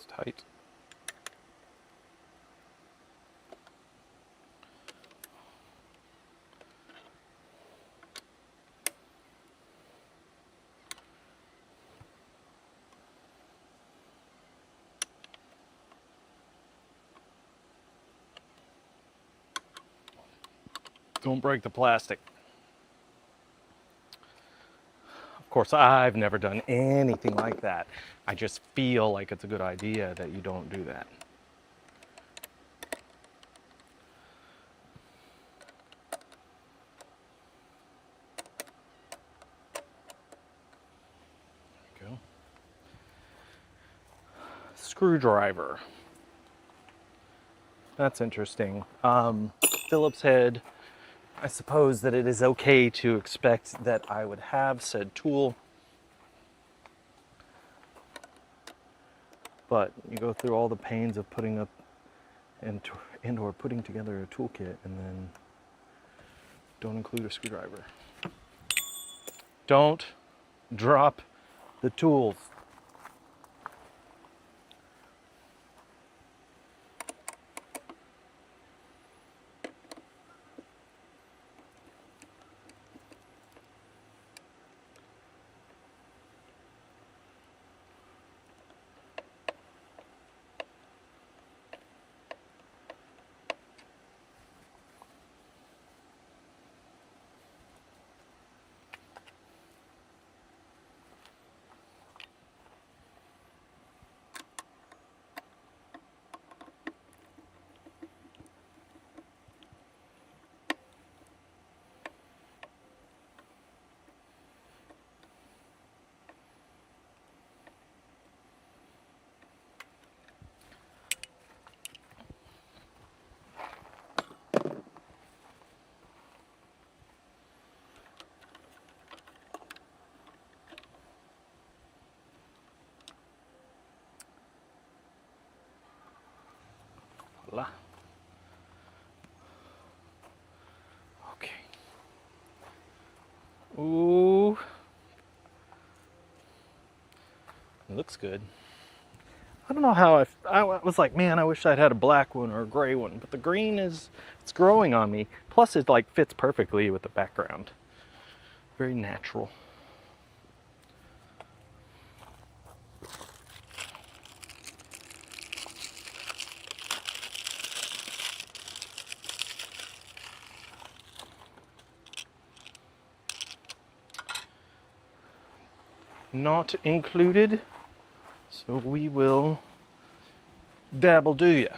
That's tight. Don't break the plastic. Of course, I've never done anything like that. I just feel like it's a good idea that you don't do that. There you go. Screwdriver. That's interesting. Phillips head. I suppose that it is okay to expect that I would have said tool, but you go through all the pains of putting up and or putting together a toolkit and then don't include a screwdriver. Don't drop the tools. Voila. Okay. Ooh. It looks good. I don't know how I was like, man, I wish I'd had a black one or a gray one, but the green it's growing on me. Plus it like fits perfectly with the background. Very natural. Not included, so we will dabble do ya.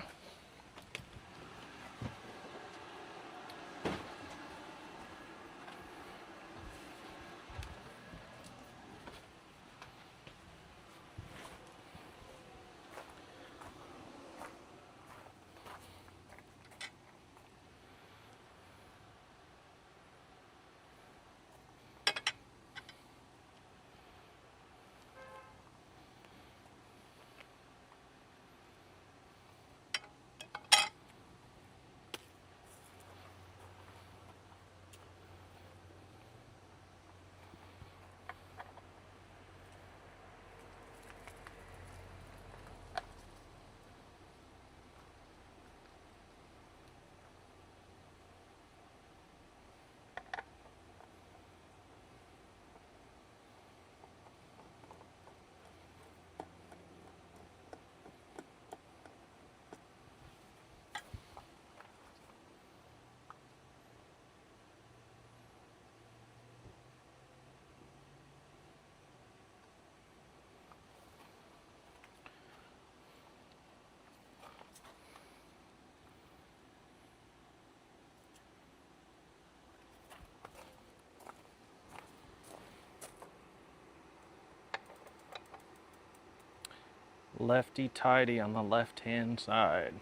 Lefty tighty on the left hand side.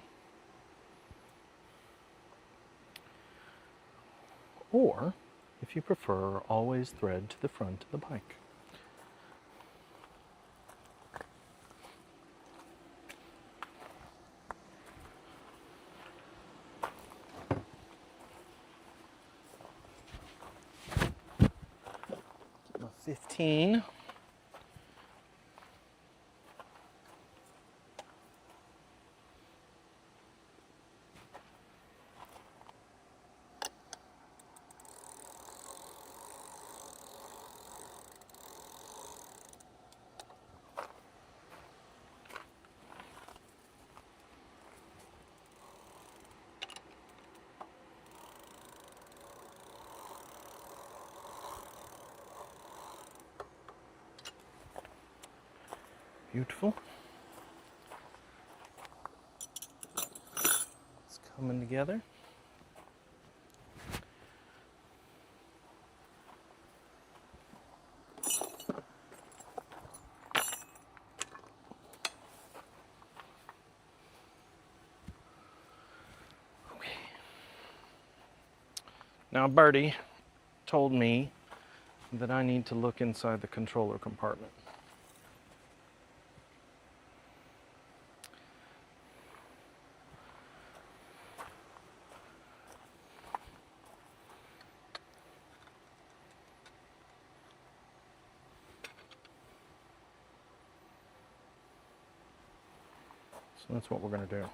Or, if you prefer, always thread to the front of the bike. Get my 15. Beautiful. It's coming together. Okay. Now Birdie told me that I need to look inside the controller compartment. So that's what we're going to do.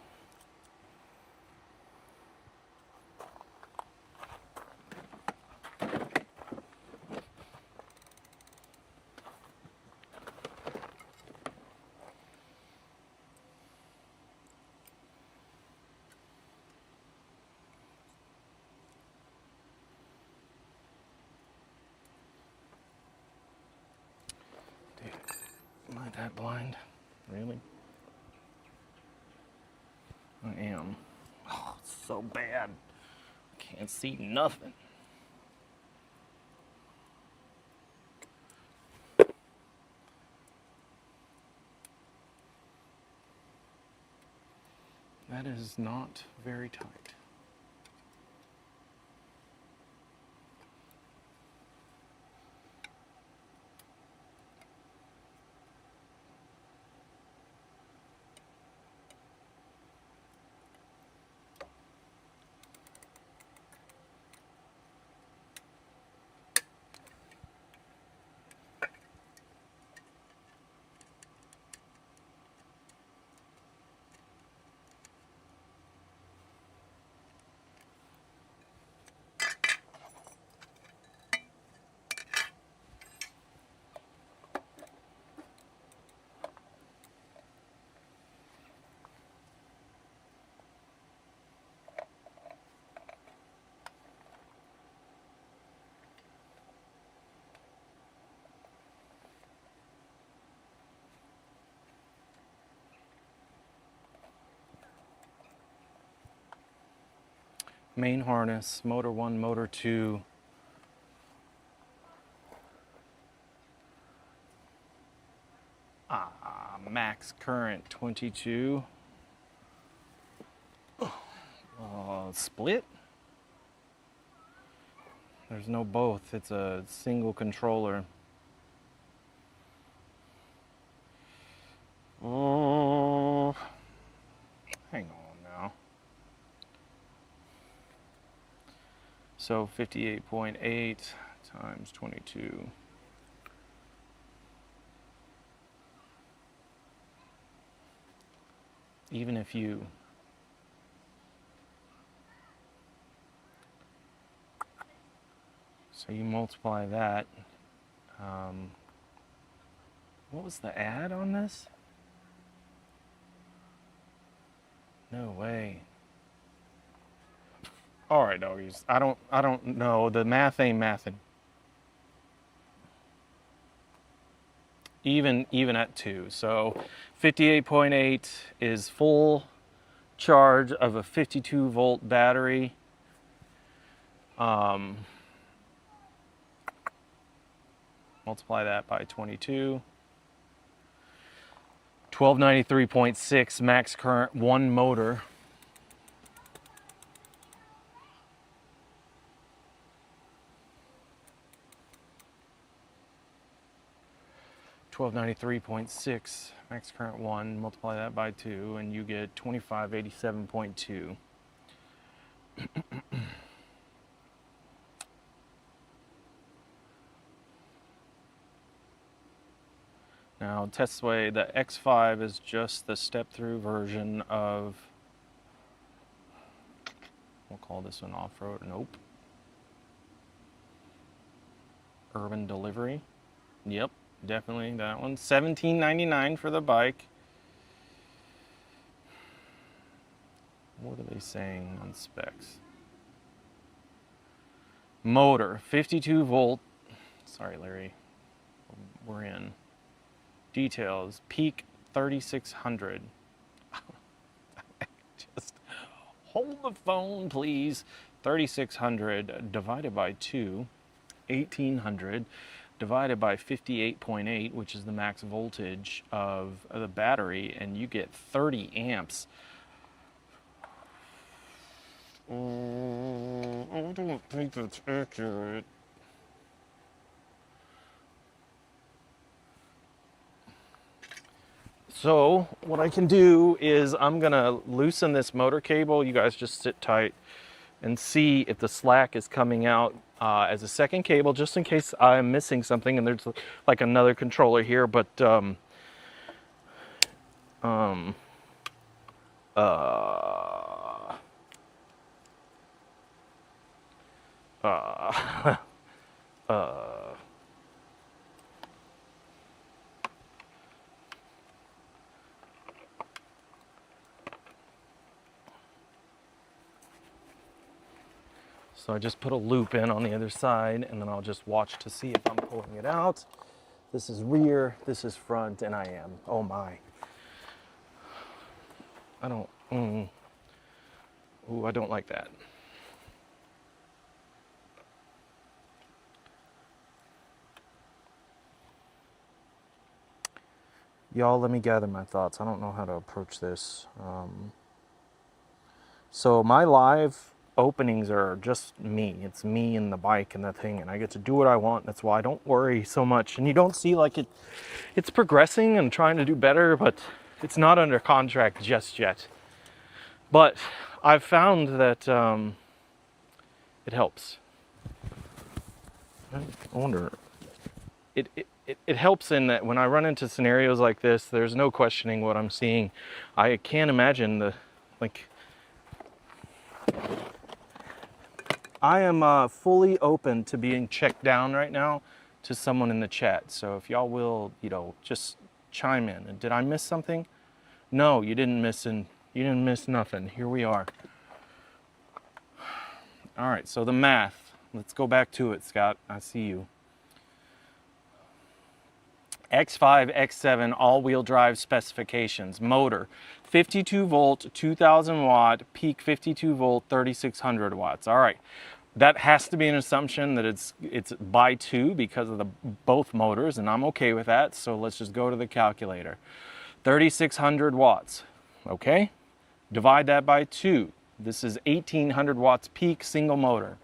Dude, am I that blind? Really? I am. Oh, it's so bad. Can't see nothing. That is not very tight. Main harness, motor 1, motor 2. Max current 22. Split? There's no both, it's a single controller. Oh, hang on now. So 58.8 times 22. Even if you so you multiply that. What was the add on this? No way. All right, doggies. I don't know. The math ain't mathing. Even at 2. So 58.8 is full charge of a 52 volt battery. Multiply that by 22. 1293.6 max current, one motor. $1293.6 max current 1, multiply that by 2, and you get 2587.2. Now, Tesway, the X5 is just the step-through version of, we'll call this one off-road, nope. Urban Delivery, yep, definitely that one. $17.99 for the bike. What are they saying on specs? Motor, 52 volt, sorry Larry, we're in. Details, peak 3,600. Just hold the phone, please. 3,600 divided by 2, 1,800 divided by 58.8, which is the max voltage of the battery, and you get 30 amps. I don't think that's accurate. So what I can do is I'm gonna loosen this motor cable. You guys just sit tight and see if the slack is coming out as a second cable, just in case I'm missing something and there's like another controller here. But so I just put a loop in on the other side, and then I'll just watch to see if I'm pulling it out. This is rear, this is front, and I am. Oh my. I don't, ooh, I don't like that. Y'all, let me gather my thoughts. I don't know how to approach this. So my live openings are just me. It's me and the bike and the thing, and I get to do what I want. That's why I don't worry so much. And you don't see like it's progressing and trying to do better, but it's not under contract just yet. But I've found that it helps. I wonder. It helps in that when I run into scenarios like this, there's no questioning what I'm seeing. I can't imagine I am fully open to being checked down right now to someone in the chat. So if y'all will, just chime in. And did I miss something? No, you didn't miss nothing. Here we are. All right, so the math. Let's go back to it, Scott. I see you. X5, X7 all-wheel drive specifications. Motor, 52 volt, 2000 watt, peak 52 volt, 3600 watts. All right, that has to be an assumption that it's by 2 because of both motors, and I'm okay with that. So let's just go to the calculator. 3600 watts, okay? Divide that by 2. This is 1800 watts peak single motor.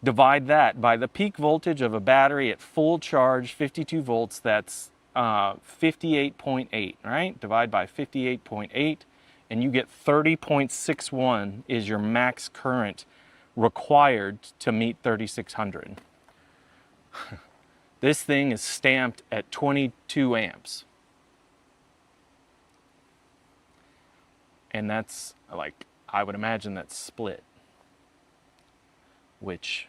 Divide that by the peak voltage of a battery at full charge, 52 volts, that's 58.8, right? Divide by 58.8, and you get 30.61 is your max current required to meet 3600. This thing is stamped at 22 amps. And that's like, I would imagine that's split. Which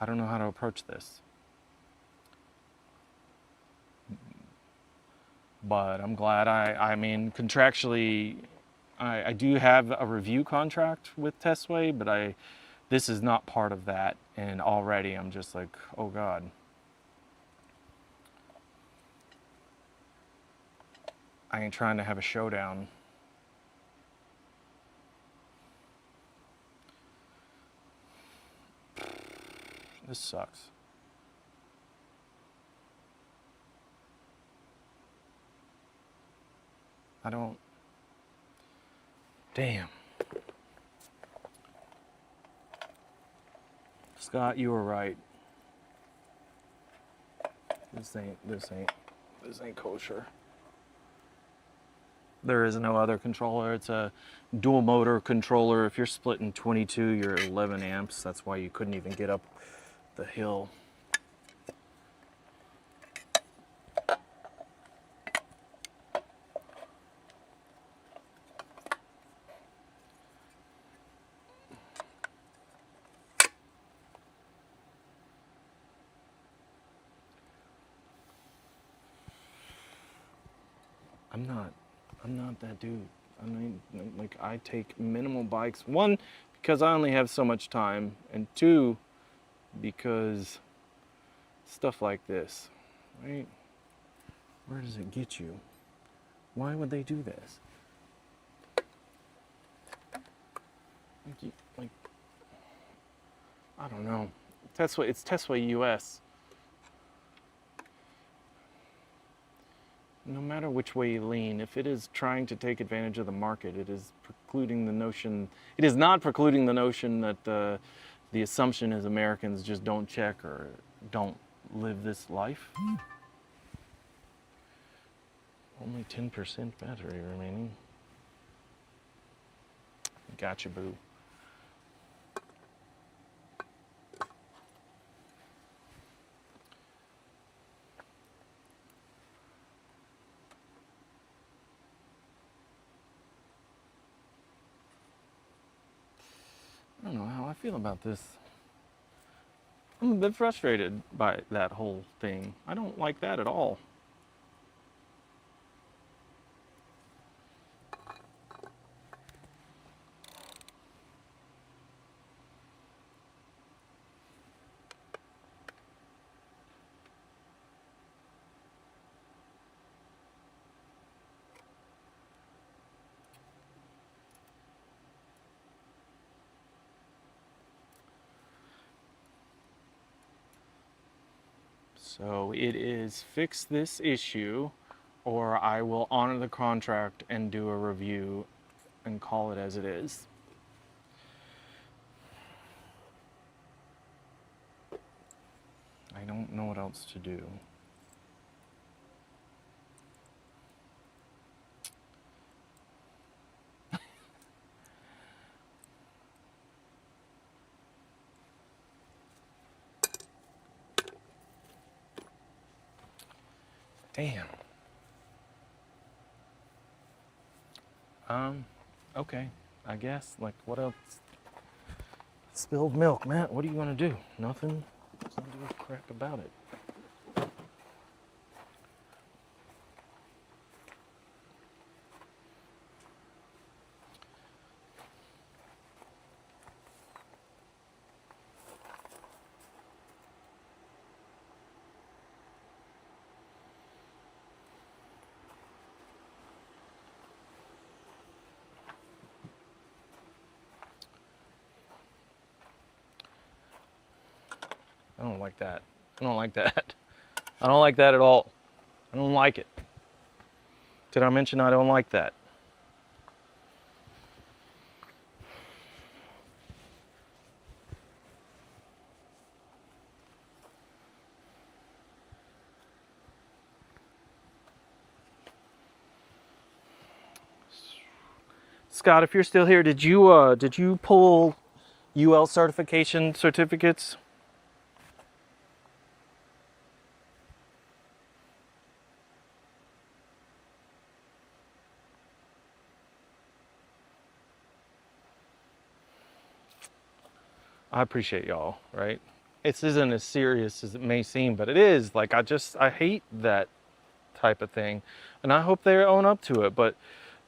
I don't know how to approach this, but I'm glad I mean contractually I do have a review contract with Tesway, but this is not part of that, and already I'm just like, oh God. I ain't trying to have a showdown. This sucks. I don't... Damn. Scott, you were right. This ain't kosher. There is no other controller. It's a dual motor controller. If you're splitting 22, you're 11 amps. That's why you couldn't even get up the hill. I'm not that dude. I mean, like, I take minimal bikes. One, because I only have so much time, and 2, because stuff like this, right? Where does it get you? Why would they do this? Like, I don't know. Tesway, it's Tesway US. No matter which way you lean, if it is trying to take advantage of the market, it is precluding the notion. It is not precluding the notion that the assumption is Americans just don't check or don't live this life. Only 10% battery remaining. Gotcha, boo. I don't know how I feel about this. I'm a bit frustrated by that whole thing. I don't like that at all. So it is fix this issue, or I will honor the contract and do a review and call it as it is. I don't know what else to do. Damn. Okay, I guess. Like, what else? Spilled milk, Matt. What are you gonna do? Nothing. Can't do crap about it. I don't like that. I don't like that. I don't like that at all. I don't like it. Did I mention I don't like that? Scott, if you're still here, did you pull UL certification certificates? I appreciate y'all, right? This isn't as serious as it may seem, but it is. Like, I hate that type of thing. And I hope they own up to it. But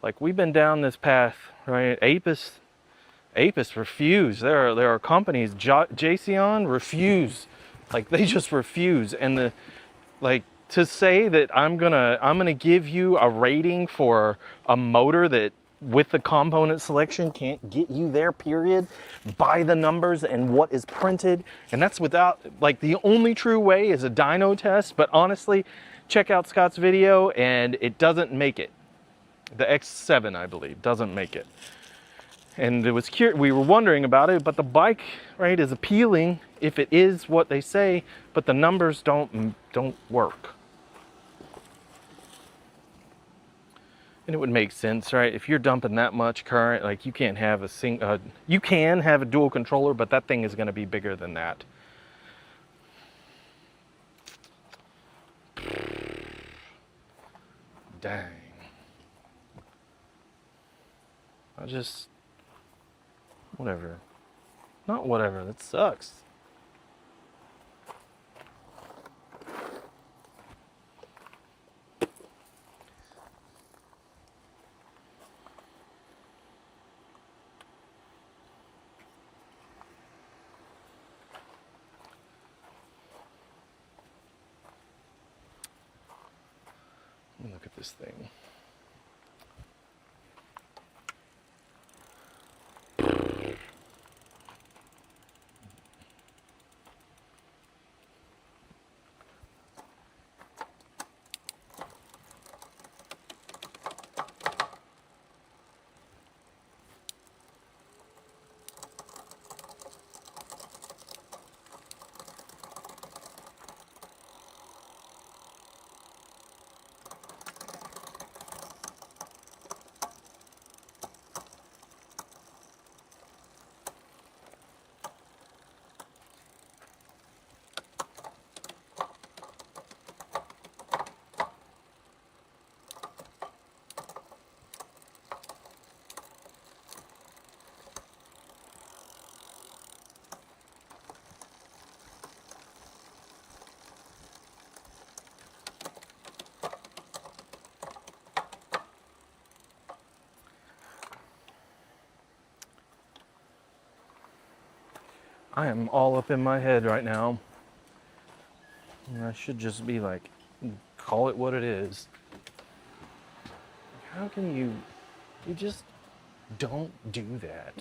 like, we've been down this path, right? Apis refuse. There are companies, Jacyon refuse. Like, they just refuse. And to say that I'm gonna give you a rating for a motor that with the component selection can't get you there, period, by the numbers and what is printed. And that's without, like, the only true way is a dyno test. But honestly, check out Scott's video and it doesn't make it. The X7, I believe, doesn't make it. And it was we were wondering about it, but the bike, right, is appealing if it is what they say, but the numbers don't work. And it would make sense, right? If you're dumping that much current, like, you can't have you can have a dual controller, but that thing is going to be bigger than that. Dang. Whatever. Not whatever, that sucks. Let me look at this thing. I am all up in my head right now. And I should just be like, call it what it is. How can you just don't do that.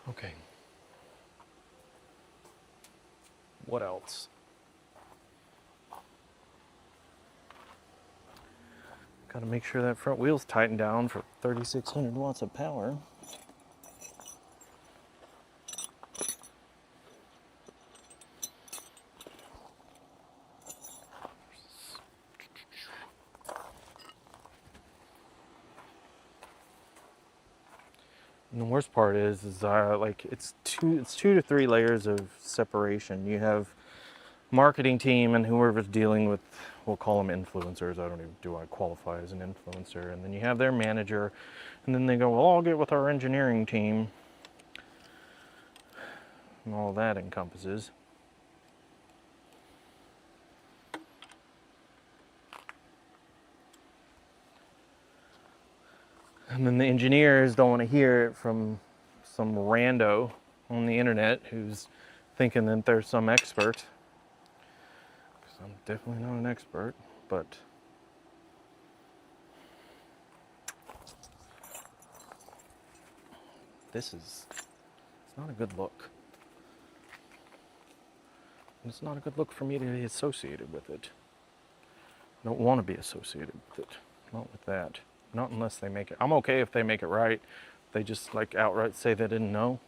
Okay. What else? Got to make sure that front wheel's tightened down for 3,600 watts of power. And the worst part is like it's two to three layers of separation. You have marketing team and whoever's dealing with, we'll call them influencers. I don't even, do I qualify as an influencer? And then you have their manager, and then they go, well, I'll get with our engineering team. And all that encompasses. And then the engineers don't want to hear it from some rando on the internet who's thinking that they're some expert. Because I'm definitely not an expert, but it's not a good look. And it's not a good look for me to be associated with it. I don't want to be associated with it. Not with that. Not unless they make it. I'm okay if they make it right. They just like outright say they didn't know.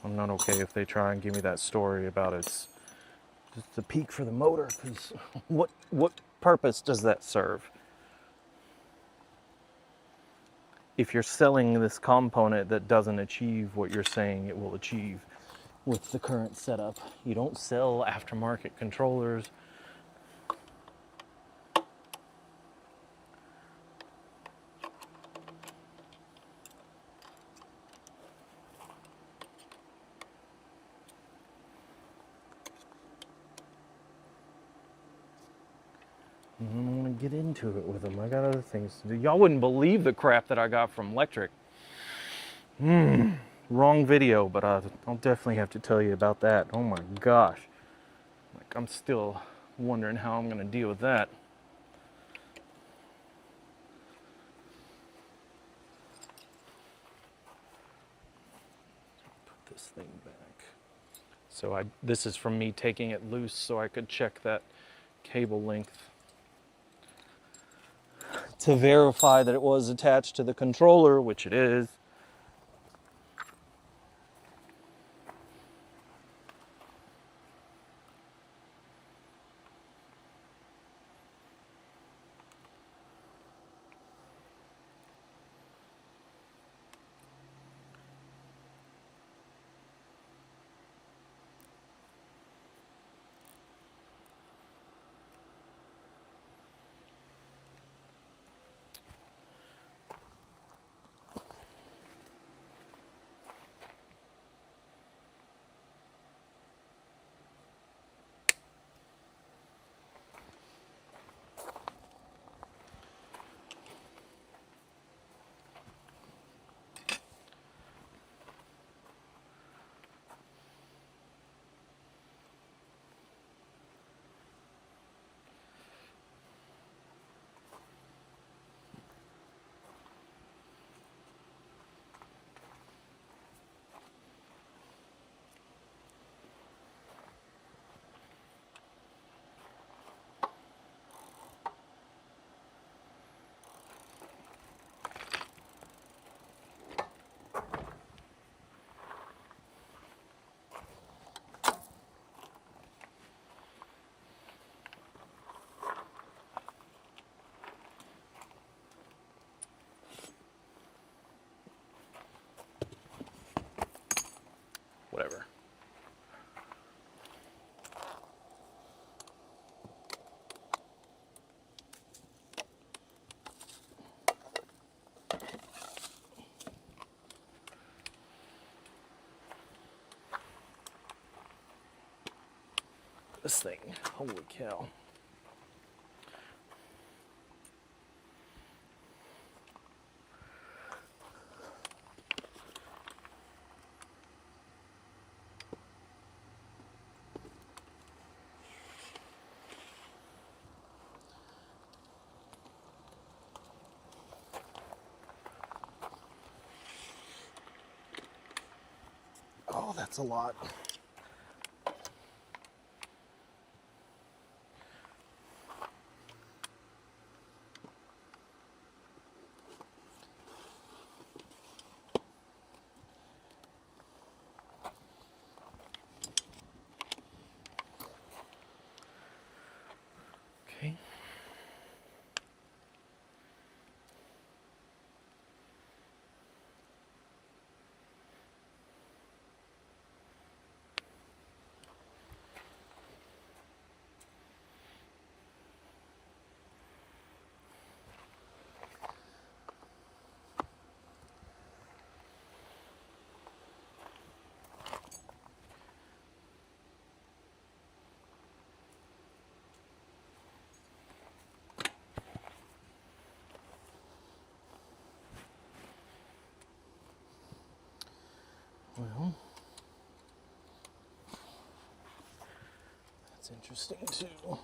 I'm not okay if they try and give me that story about it's just the peak for the motor, because what purpose does that serve? If you're selling this component that doesn't achieve what you're saying it will achieve with the current setup, you don't sell aftermarket controllers. I don't want to get into it with them. I got other things to do. Y'all wouldn't believe the crap that I got from Electric. Wrong video, but I'll definitely have to tell you about that. Oh my gosh. Like, I'm still wondering how I'm going to deal with that. thing back. So this is from me taking it loose so I could check that cable length to verify that it was attached to the controller, which it is. Whatever. This thing, holy cow. Oh, that's a lot. Okay. Well, that's interesting too.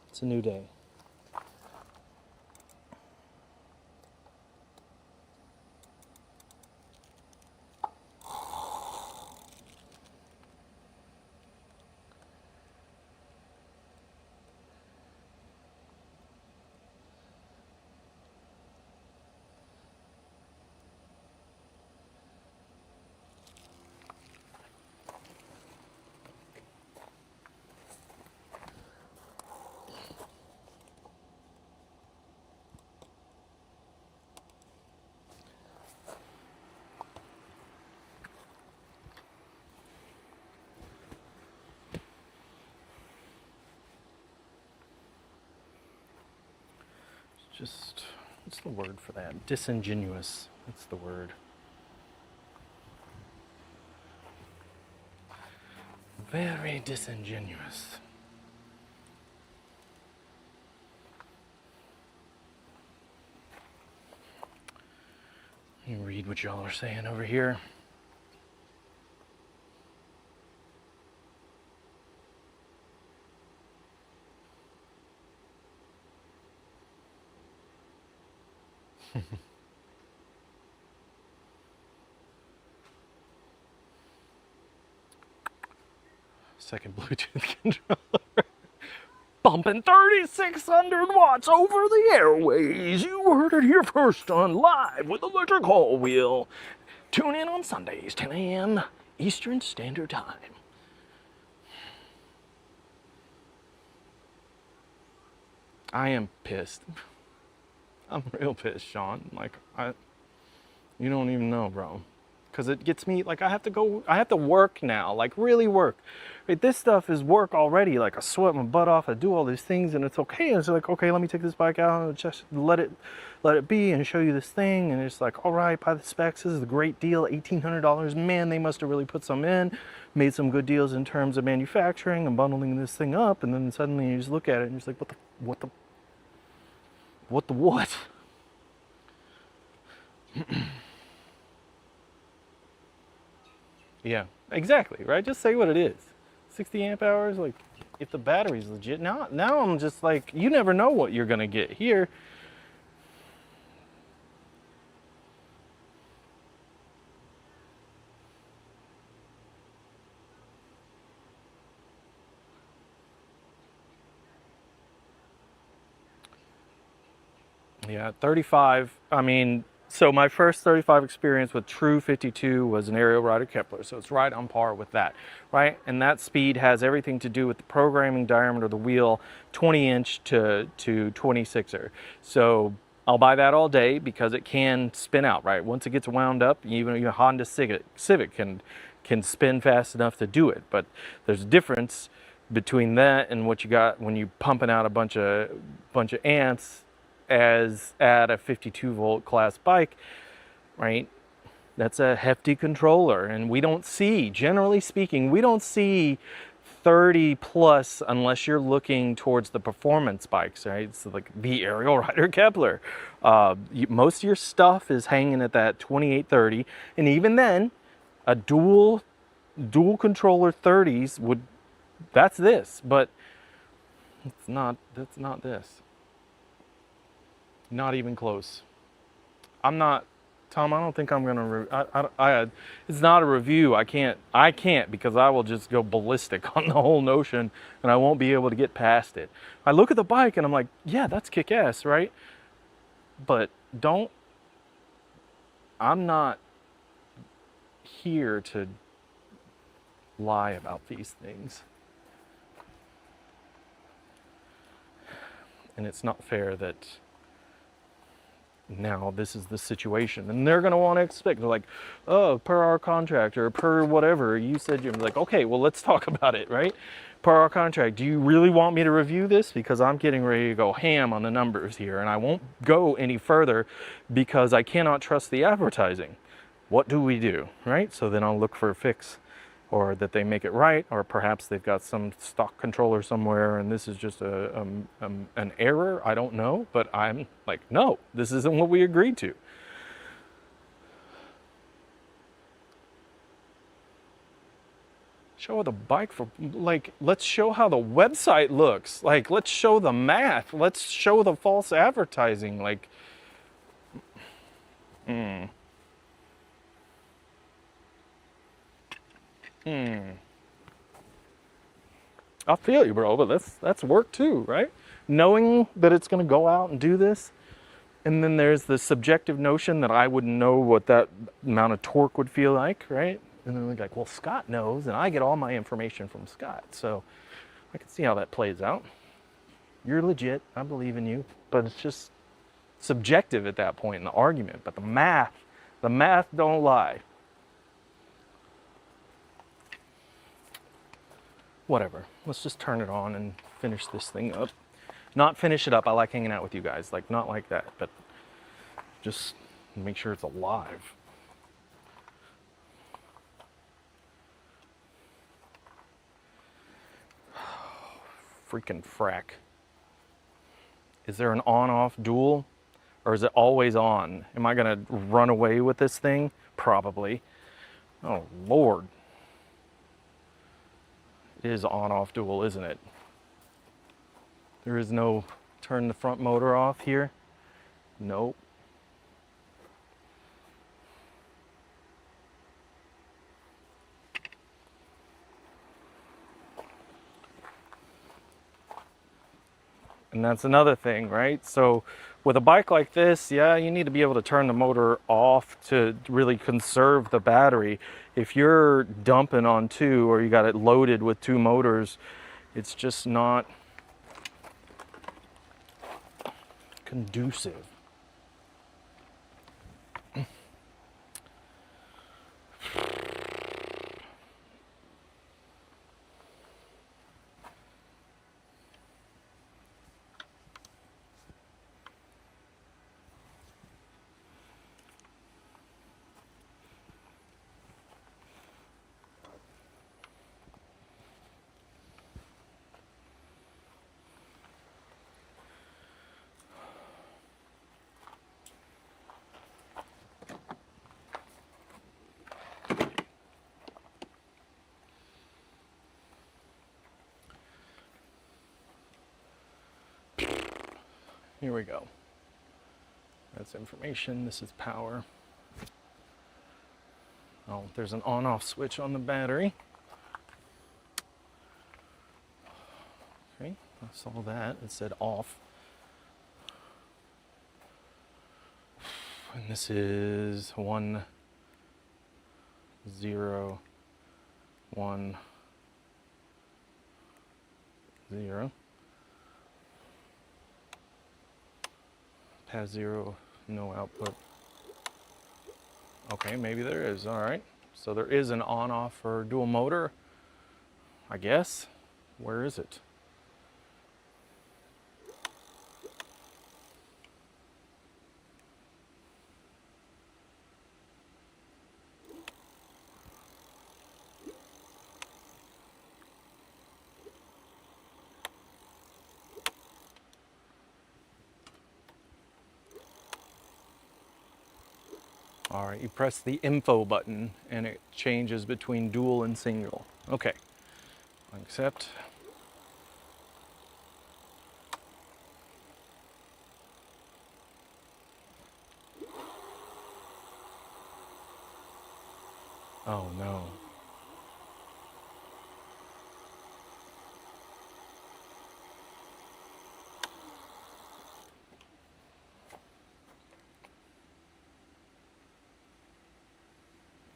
It's a new day. just, what's the word for that? Disingenuous. That's the word. Very disingenuous. Let me read what y'all are saying over here. Second Bluetooth controller. Pumping 3,600 watts over the airways. You heard it here first on Live with ElectricAllWheel. Tune in on Sundays, 10 a.m. Eastern Standard Time. I am pissed. I'm real pissed, Sean. Like, you don't even know, bro. Because it gets me, like, I have to work now, like, really work. Right, this stuff is work already. Like, I sweat my butt off, I do all these things, and it's okay. And it's like, okay, let me take this bike out and just let it be and show you this thing. And it's like, all right, buy the specs. This is a great deal, $1,800. Man, they must have really put some in, made some good deals in terms of manufacturing and bundling this thing up. And then suddenly you just look at it and you're just like, what the? Yeah, exactly, right? Just say what it is. 60 amp hours, like, if the battery's legit. Now I'm just like, you never know what you're gonna get here. Yeah, 35, I mean, so my first 35 experience with Thru 52 was an aerial rider Kepler, so it's right on par with that, right? And that speed has everything to do with the programming diameter of the wheel, 20-inch to 26er. So I'll buy that all day because it can spin out, right? Once it gets wound up, even a Honda Civic can spin fast enough to do it. But there's a difference between that and what you got when you're pumping out a bunch of amps as at a 52 volt class bike, right? That's a hefty controller, and we don't see, generally speaking, we don't see 30 plus unless you're looking towards the performance bikes, right? So like the aerial rider Kepler. Most of your stuff is hanging at that 28-30, and even then, a dual controller 30s would, that's this, but that's not this. Not even close. I'm not, Tom, I don't think I'm gonna, it's not a review. I can't because I will just go ballistic on the whole notion and I won't be able to get past it. I look at the bike and I'm like, yeah, that's kick-ass, right? But I'm not here to lie about these things. And it's not fair that now this is the situation and they're going to want to expect, they're like, oh, per our contract or per whatever you said. You're like, okay, well, let's talk about it, right? Per our contract, do you really want me to review this? Because I'm getting ready to go ham on the numbers here and I won't go any further because I cannot trust the advertising. What do we do, right? So then I'll look for a fix, or that they make it right, or perhaps they've got some stock controller somewhere and this is just an error. I don't know, but I'm like, no, this isn't what we agreed to. Show the bike for, like, let's show how the website looks. Like, let's show the math. Let's show the false advertising. Like, I feel you, bro, but that's work too, right? Knowing that it's going to go out and do this, and then there's the subjective notion that I wouldn't know what that amount of torque would feel like, right? And then they're like, well, Scott knows, and I get all my information from Scott, so I can see how that plays out. You're legit, I believe in you, but it's just subjective at that point in the argument. But the math don't lie. Whatever, let's just turn it on and finish this thing up. Not finish it up. I like hanging out with you guys. Like, not like that, but just make sure it's alive. Freaking frack. Is there an on-off dual? Or is it always on? Am I gonna run away with this thing? Probably. Oh, Lord. It is on-off dual, isn't it? There is no turn the front motor off here. Nope. And that's another thing, right? So with a bike like this, yeah, you need to be able to turn the motor off to really conserve the battery. If you're dumping on two, or you got it loaded with two motors, it's just not conducive. Here we go. That's information. This is power. Oh, there's an on-off switch on the battery. Okay, I saw that. It said off. And this is 1, 0, 1, 0. Has 0, no output. Okay, maybe there is. All right. So there is an on-off for dual motor, I guess. Where is it? All right, you press the info button and it changes between dual and single. Okay, accept. Oh no.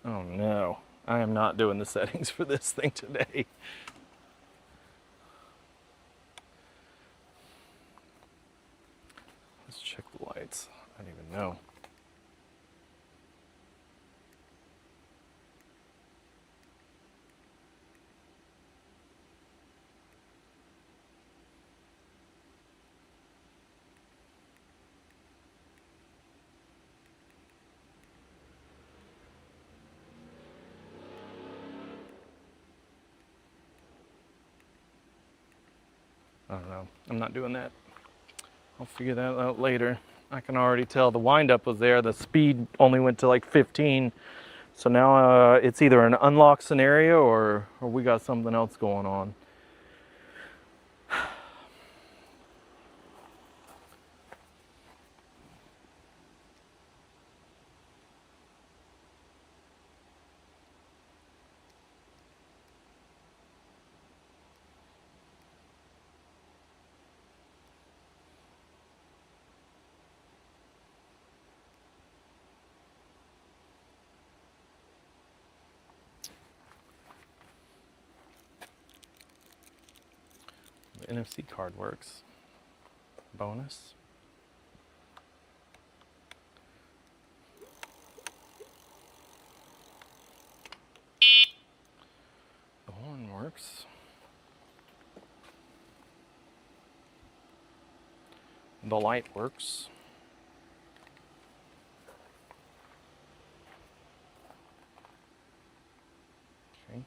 Oh no, I am not doing the settings for this thing today. Let's check the lights. I don't even know. I don't know. I'm not doing that. I'll figure that out later. I can already tell the windup was there. The speed only went to like 15. So now it's either an unlock scenario or we got something else going on. The NFC card works. Bonus. The horn works. The light works. Okay.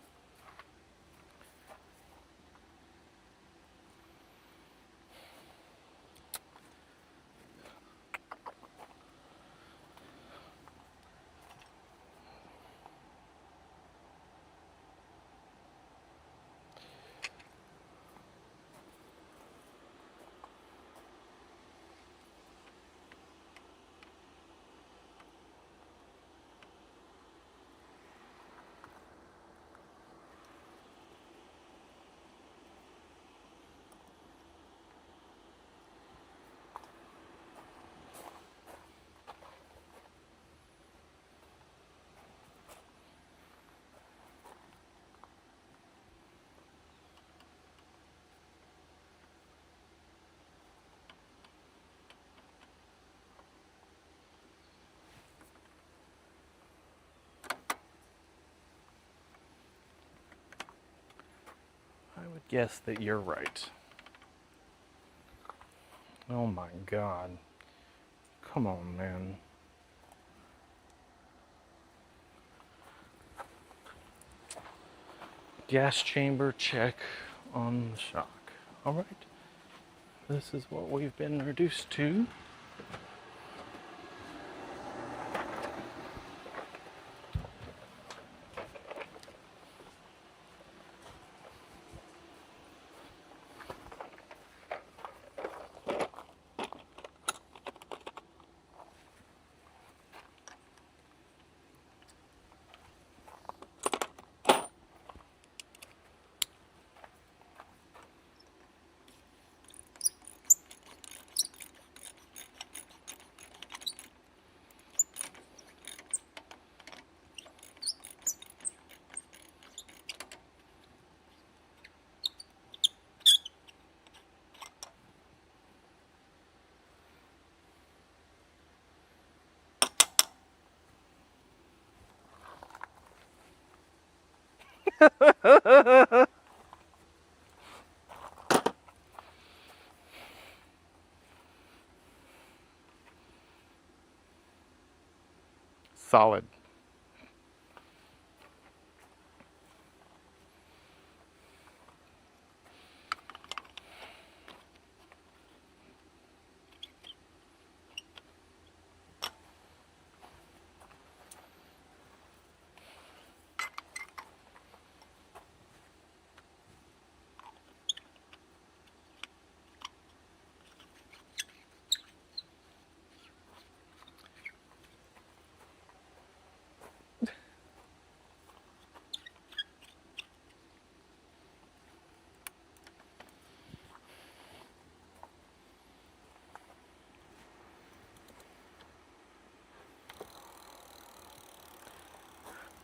I would guess that you're right. Oh my God. Come on, man. Gas chamber check on the shock. All right. This is what we've been reduced to. Solid.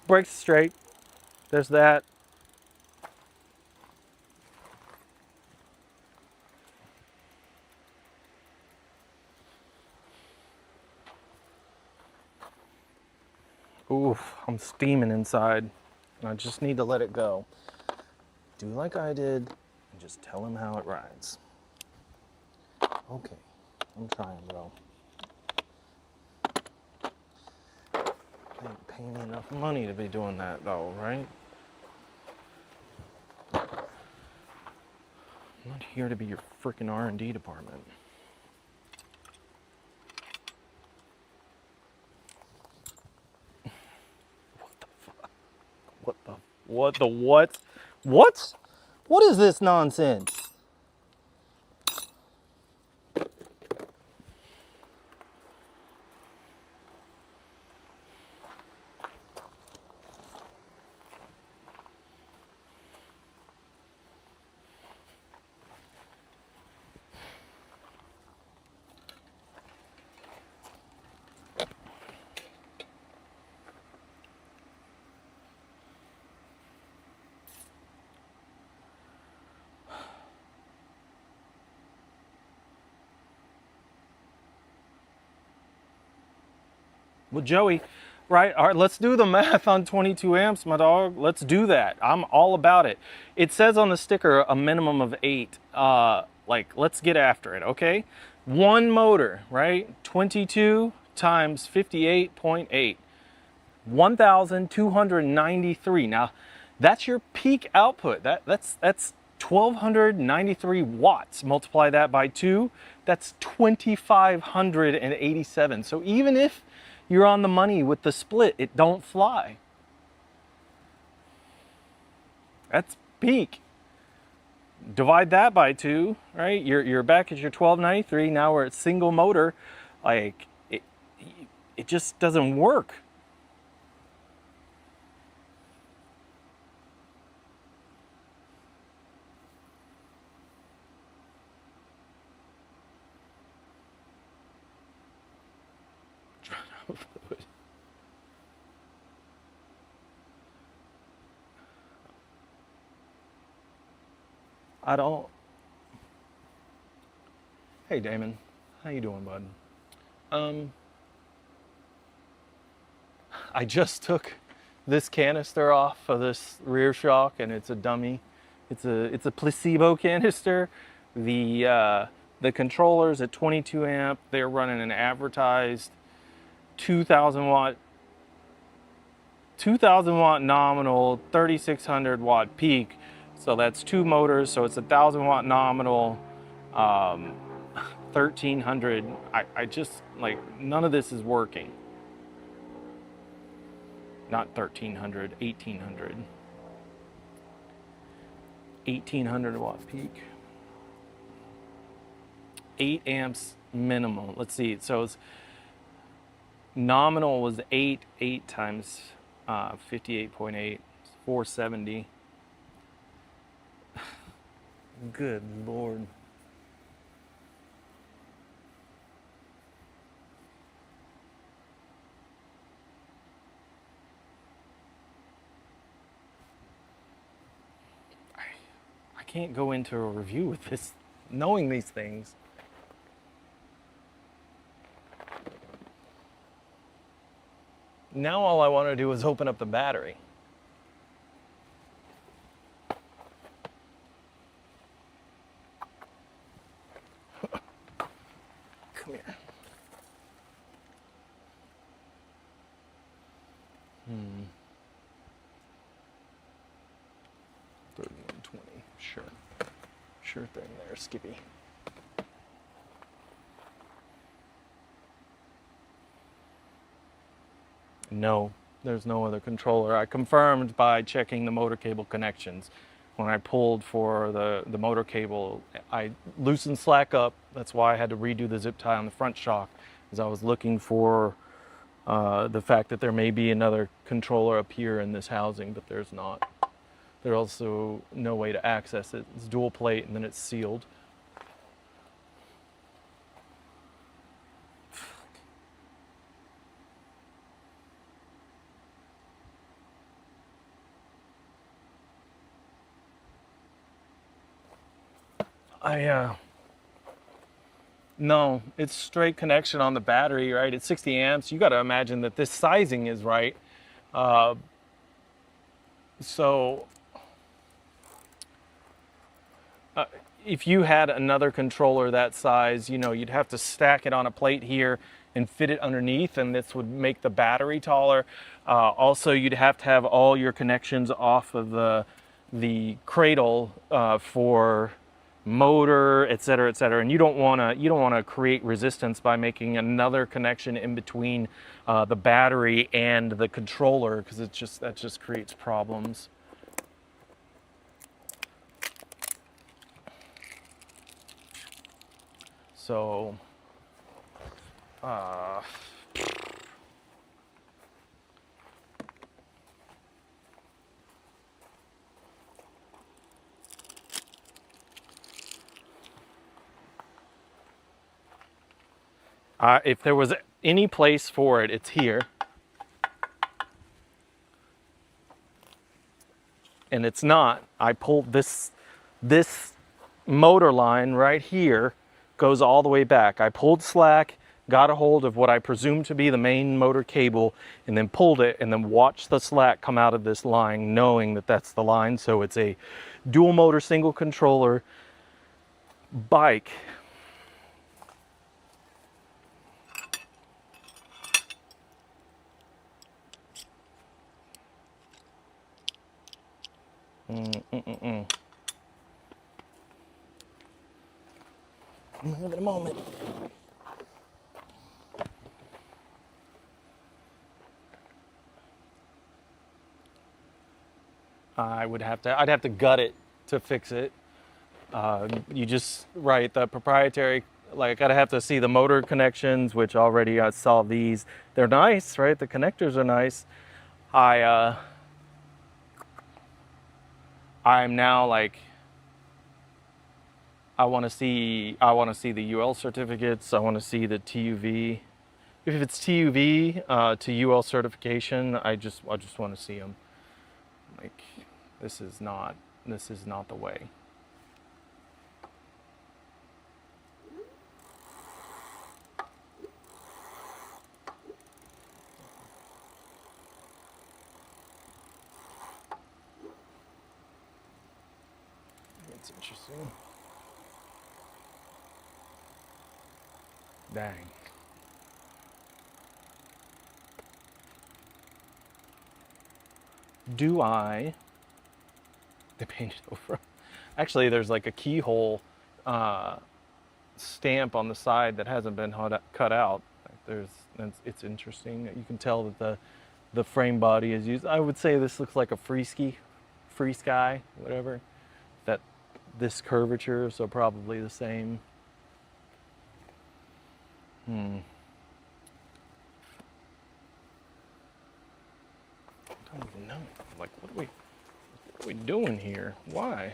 Brakes straight. There's that. Oof, I'm steaming inside. And I just need to let it go. Do like I did and just tell him how it rides. Okay, I'm trying, bro. They ain't paying me enough money to be doing that though, right? I'm not here to be your freaking R&D department. What? What? What is this nonsense? Well, Joey, right, all right, let's do the math on 22 amps, my dog. Let's do that. I'm all about it. It says on the sticker a minimum of 8. Like, let's get after it, okay? One motor, right? 22 times 58.8. 1,293. Now, that's your peak output. That's 1,293 watts. Multiply that by 2, that's 2,587. So even if you're on the money with the split, it don't fly. That's peak. Divide that by 2, right? You're back at your 1,293. Now we're at single motor. Like, it just doesn't work. I don't. Hey Damon, how you doing, bud? I just took this canister off of this rear shock, and it's a dummy. It's a placebo canister. The controller's at 22 amp. They're running an advertised 2,000 watt nominal, 3,600 watt peak. So that's 2 motors. So it's 1,000 watt nominal, 1,300. I just, like, none of this is working. Not 1,300, 1,800. 1,800 watt peak. 8 amps minimum. Let's see. So it's nominal was 8 times 58.8, 470. Good Lord. I can't go into a review with this, knowing these things. Now all I want to do is open up the battery. Come here. 3120. Sure. Sure thing there, Skippy. No, there's no other controller. I confirmed by checking the motor cable connections. When I pulled for the motor cable, I loosened slack up. That's why I had to redo the zip tie on the front shock, as I was looking for the fact that there may be another controller up here in this housing, but there's not. There's also no way to access it. It's dual plate and then it's sealed. No, it's straight connection on the battery, right? It's 60 amps. You got to imagine that this sizing is right. If you had another controller that size, you know, you'd have to stack it on a plate here and fit it underneath, and this would make the battery taller. Also, you'd have to have all your connections off of the cradle for motor, et cetera, and you don't want to create resistance by making another connection in between the battery and the controller, because that just creates problems. So if there was any place for it, it's here. And it's not. I pulled this motor line right here, goes all the way back. I pulled slack, got a hold of what I presume to be the main motor cable, and then pulled it, and then watched the slack come out of this line, knowing that that's the line. So it's a dual motor, single controller bike. I'm having a moment. I'd have to gut it to fix it. You just, right, the proprietary, like I'd have to see the motor connections, which already I saw these. They're nice, right? The connectors are nice. I'm now like, I want to see the UL certificates. I want to see the TUV. If it's TUV to UL certification, I just want to see them. Like, this is not the way. It's interesting. Dang. They painted over. Actually, there's like a keyhole stamp on the side that hasn't been cut out. It's interesting. You can tell that the frame body is used. I would say this looks like a free sky, whatever. That this curvature, so probably the same. I don't even know. Like, what are we doing here? Why?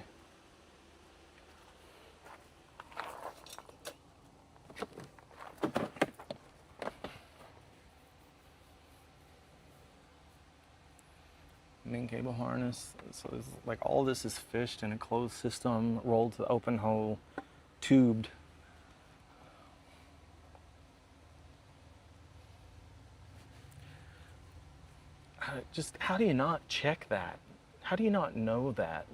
Main cable harness. So it's like all this is fished in a closed system, rolled to the open hole, tubed. Just how do you not check that? How do you not know that?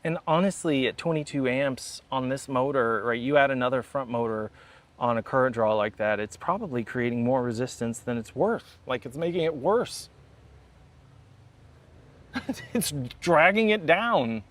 And honestly, at 22 amps on this motor, right, you add another front motor on a current draw like that, it's probably creating more resistance than it's worth. Like, it's making it worse. It's dragging it down.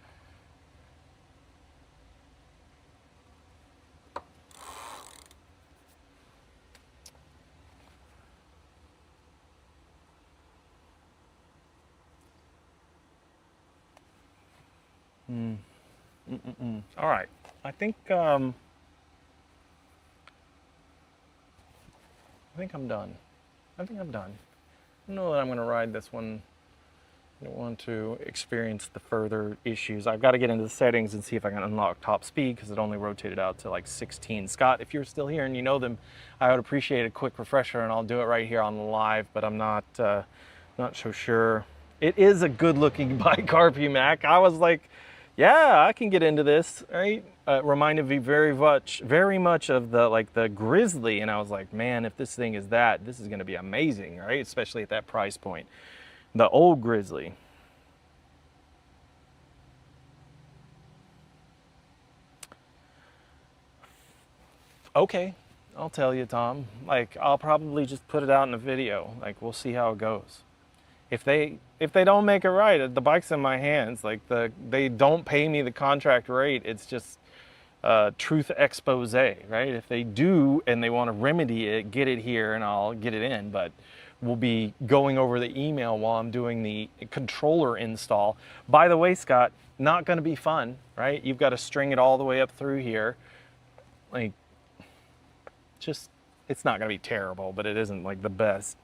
All right, I think I'm done. I think I'm done. I don't know that I'm going to ride this one. I don't want to experience the further issues. I've got to get into the settings and see if I can unlock top speed because it only rotated out to like 16. Scott, if you're still here and you know them, I would appreciate a quick refresher, and I'll do it right here on the live, but I'm not so sure. It is a good looking bike, RP Mac. I was like, yeah, I can get into this, right? Reminded me very much of the Grizzly, and I was like, man, if this thing is that, this is going to be amazing, right? Especially at that price point. The old Grizzly. Okay, I'll tell you, Tom. Like, I'll probably just put it out in a video. Like, we'll see how it goes. If they don't make it right, the bike's in my hands. Like, they don't pay me the contract rate. It's just truth expose, right? If they do and they want to remedy it, get it here and I'll get it in. But we'll be going over the email while I'm doing the controller install. By the way, Scott, not going to be fun, right? You've got to string it all the way up through here. Like, just, it's not going to be terrible, but it isn't like the best.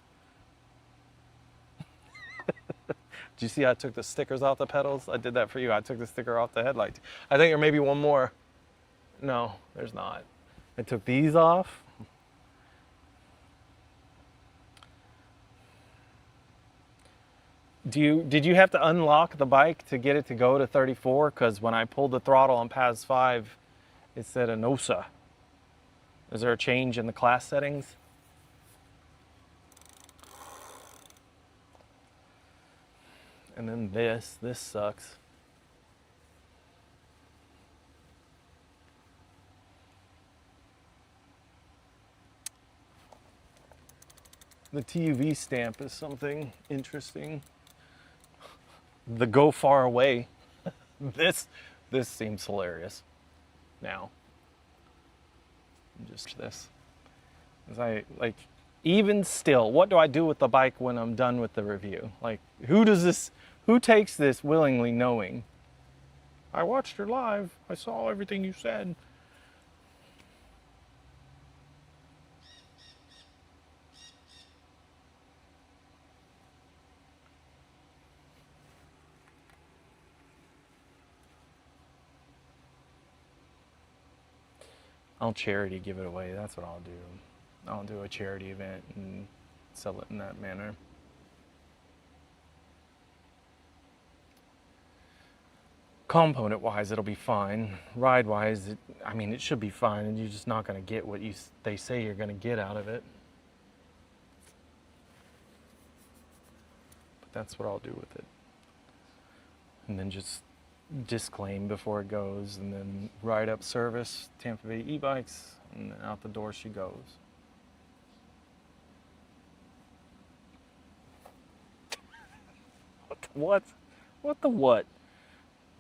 Did you see I took the stickers off the pedals? I did that for you. I took the sticker off the headlights. I think there may be one more. No, there's not. I took these off. Did you have to unlock the bike to get it to go to 34? Because when I pulled the throttle on PAS 5, it said ANOSA. Is there a change in the class settings? And then this sucks. The TUV stamp is something interesting. the go far away. This seems hilarious now. Just this. As I like, even still, what do I do with the bike when I'm done with the review? Like, who takes this willingly, knowing I watched your live, I saw everything you said. I'll charity give it away. That's what I'll do. I'll do a charity event and sell it in that manner. Component wise, it'll be fine. Ride wise, I mean, it should be fine, and you're just not going to get what they say you're going to get out of it. But that's what I'll do with it. And then just disclaim before it goes, and then write up service, Tampa Bay e-bikes, and then out the door she goes. What? What the what?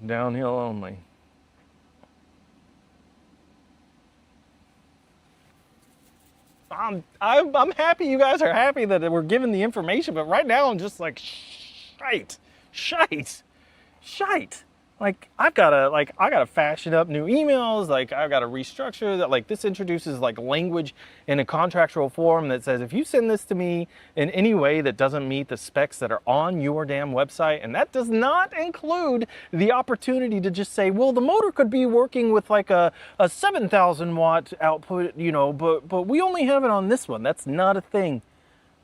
Downhill only. I'm happy you guys are happy that we're given the information, but right now I'm just like, shite. Like I gotta fashion up new emails. Like I've got to restructure that. Like this introduces like language in a contractual form that says if you send this to me in any way that doesn't meet the specs that are on your damn website, and that does not include the opportunity to just say, well, the motor could be working with like a 7,000 watt output, you know, but we only have it on this one. That's not a thing.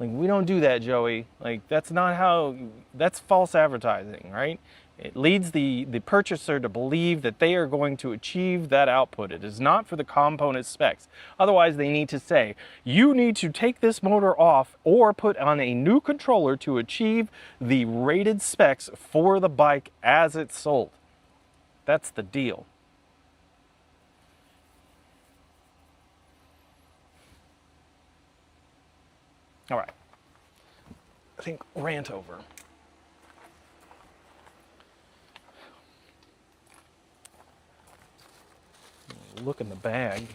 Like we don't do that, Joey. Like that's false advertising, right? It leads the purchaser to believe that they are going to achieve that output. It is not for the component specs. Otherwise, they need to say, you need to take this motor off or put on a new controller to achieve the rated specs for the bike as it's sold. That's the deal. All right. I think rant over. Look in the bag.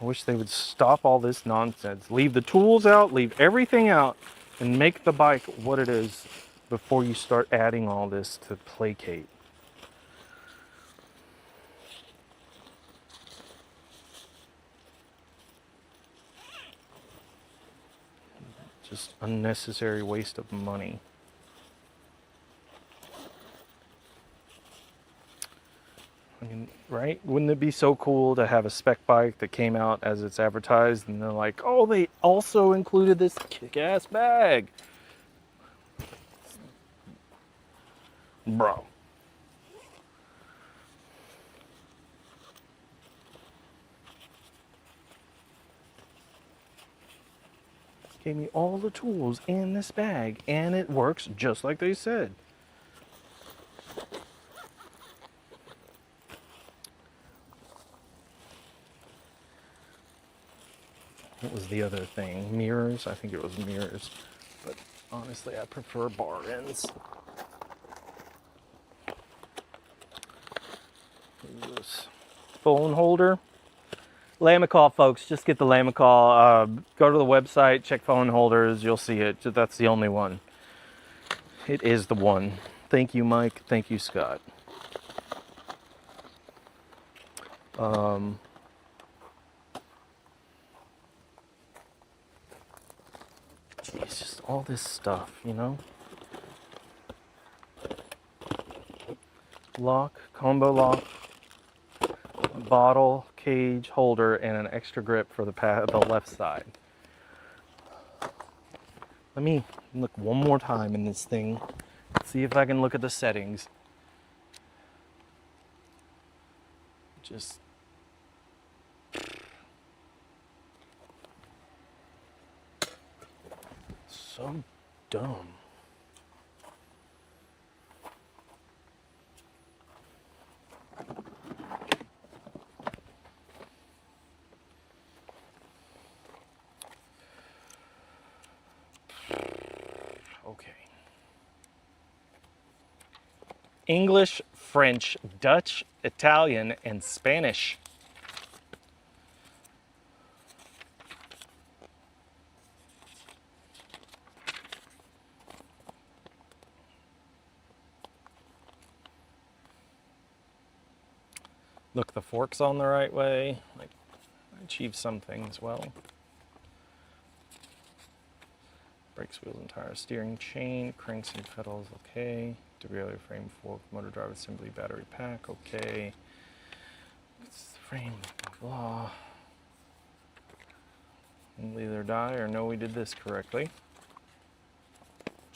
I wish they would stop all this nonsense. Leave the tools out, leave everything out, and make the bike what it is before you start adding all this to placate. Just unnecessary waste of money. I mean, right? Wouldn't it be so cool to have a spec bike that came out as it's advertised and they're like, oh, they also included this kick-ass bag. Bro. Gave me all the tools in this bag and it works just like they said. What was the other thing? Mirrors? I think it was mirrors. But honestly, I prefer bar ends. This phone holder. Lamicall, folks. Just get the Lamicall. Go to the website, check phone holders. You'll see it. That's the only one. It is the one. Thank you, Mike. Thank you, Scott. It's just all this stuff, you know? Lock, combo lock, bottle, cage, holder, and an extra grip for the left side. Let me look one more time in this thing. See if I can look at the settings. Just so dumb. Okay. English, French, Dutch, Italian, and Spanish. Look, the fork's on the right way. Like, I achieved some things well. Brakes, wheels, and tires, steering chain, cranks and pedals, okay. Derailleur frame, fork, motor drive assembly, battery pack, okay. Frame, blah, blah. Either die or no, we did this correctly.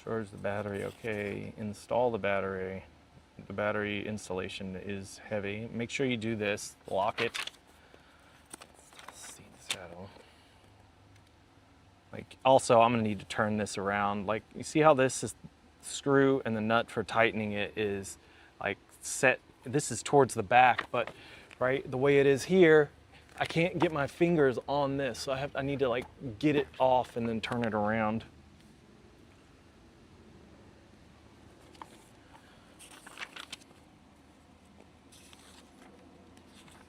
Charge the battery, okay. Install the battery. The battery installation is heavy. Make sure you do this. Lock it. Seat saddle. Like, also, I'm gonna need to turn this around. Like, you see how this is screw and the nut for tightening it is like set. This is towards the back, but right the way it is here, I can't get my fingers on this, so I need to like get it off and then turn it around.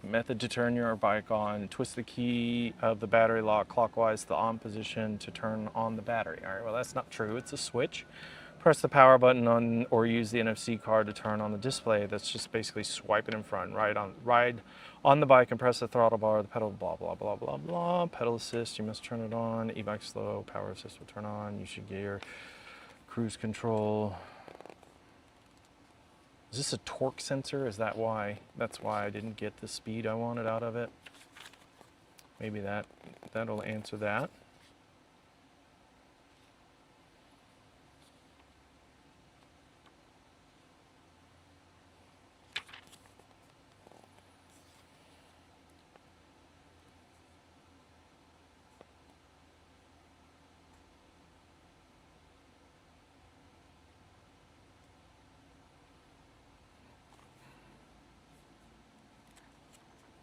Method to turn your bike on: twist the key of the battery lock clockwise to the on position to turn on the battery. All right, well, that's not true. It's a switch. Press the power button on, or use the NFC card to turn on the display. That's just basically swipe it in front. Ride on the bike and press the throttle bar, the pedal, blah, blah, blah, blah, blah. Pedal assist, you must turn it on. E-bike slow, power assist will turn on. You should gear, cruise control. Is this a torque sensor? Is that why? That's why I didn't get the speed I wanted out of it. Maybe that'll answer that.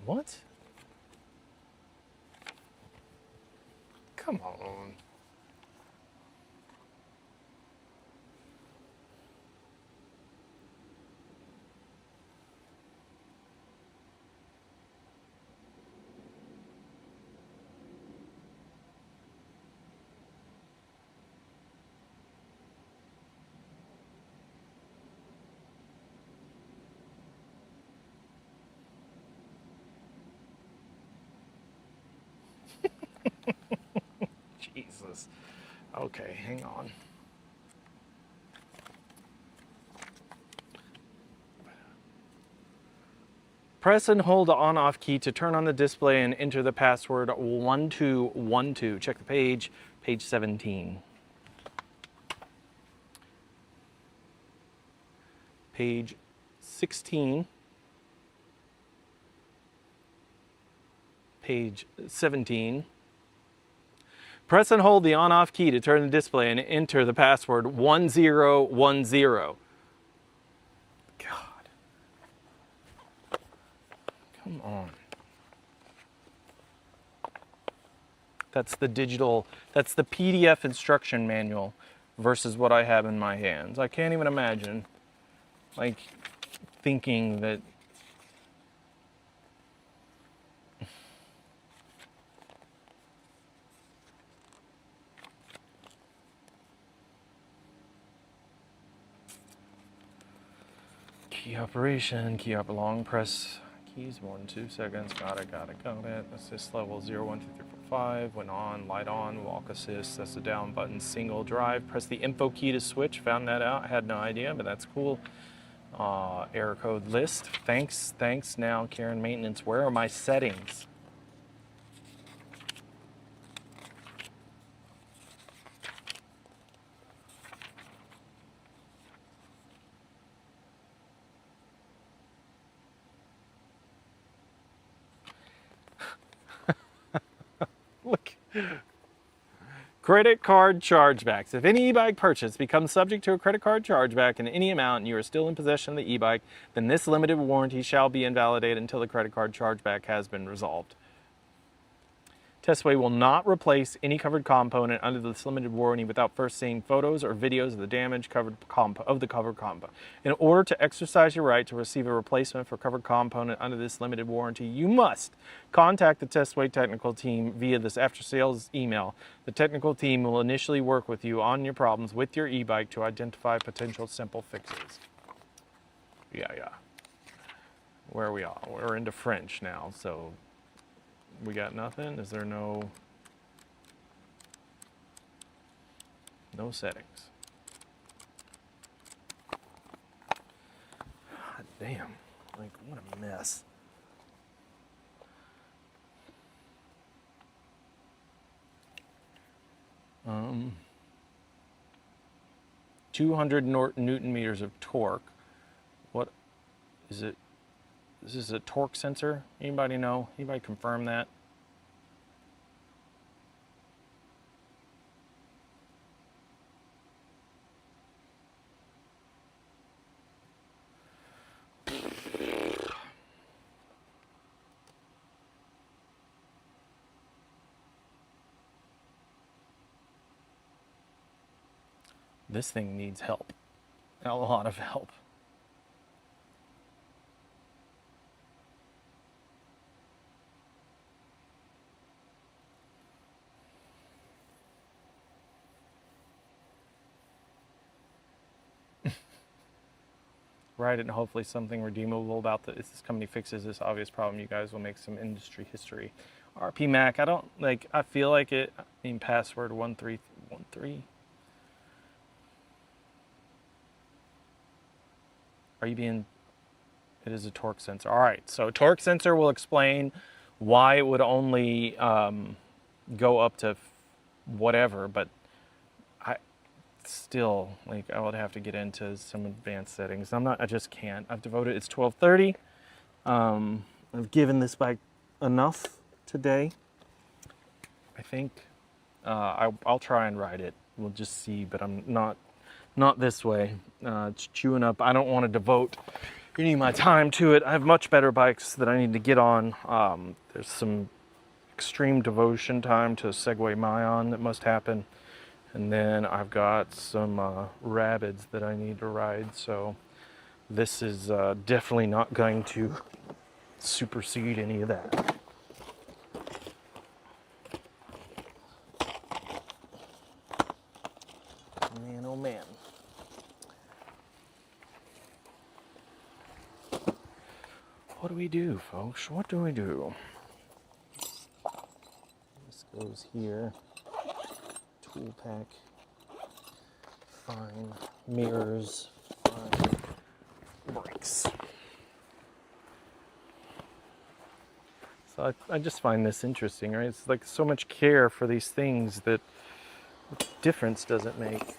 What? Come on. Jesus. Okay, hang on. Press and hold the on-off key to turn on the display and enter the password 1212. Check the page, page 17. Page 16. Page 17. Press and hold the on-off key to turn the display and enter the password 1010. God. Come on. That's the digital, that's the PDF instruction manual versus what I have in my hands. I can't even imagine, like, thinking that key operation, key up, long press keys, 1, 2 seconds, got it. Assist level 0, 1, 2, 3, 4, 5, went on, light on, walk assist, that's the down button, single drive, press the info key to switch, found that out, I had no idea, but that's cool. Error code list, thanks, now care and maintenance, where are my settings? Look. Credit card chargebacks. If any e-bike purchase becomes subject to a credit card chargeback in any amount and you are still in possession of the e-bike, then this limited warranty shall be invalidated until the credit card chargeback has been resolved. Tesway will not replace any covered component under this limited warranty without first seeing photos or videos of the damage of the covered component. In order to exercise your right to receive a replacement for covered component under this limited warranty, you must contact the Tesway technical team via this after-sales email. The technical team will initially work with you on your problems with your e-bike to identify potential simple fixes. Yeah. Where are we all? We're into French now, so we got nothing? Is there no settings? God damn, like what a mess. 200 Newton meters of torque. What is it? Is this a torque sensor? Anybody know? Anybody confirm that? This thing needs help. A lot of help. Right, and hopefully something redeemable about this company fixes this obvious problem. You guys will make some industry history. RP Mac, I feel like it, password 1313. Are you being, it is a torque sensor. All right, so torque sensor will explain why it would only go up to whatever, but still, I would have to get into some advanced settings. I just can't. I've devoted, it's 12:30. I've given this bike enough today, I think. I'll try and ride it. We'll just see, but I'm not this way. It's chewing up. I don't want to devote any of my time to it. I have much better bikes that I need to get on. There's some extreme devotion time to Segway Mayon that must happen. And then I've got some rabbits that I need to ride, so this is definitely not going to supersede any of that. Man, oh man. What do we do, folks? What do we do? This goes here. Tool pack, fine. Mirrors, fine. Brakes. So I just find this interesting, right? It's like so much care for these things that what difference does it make?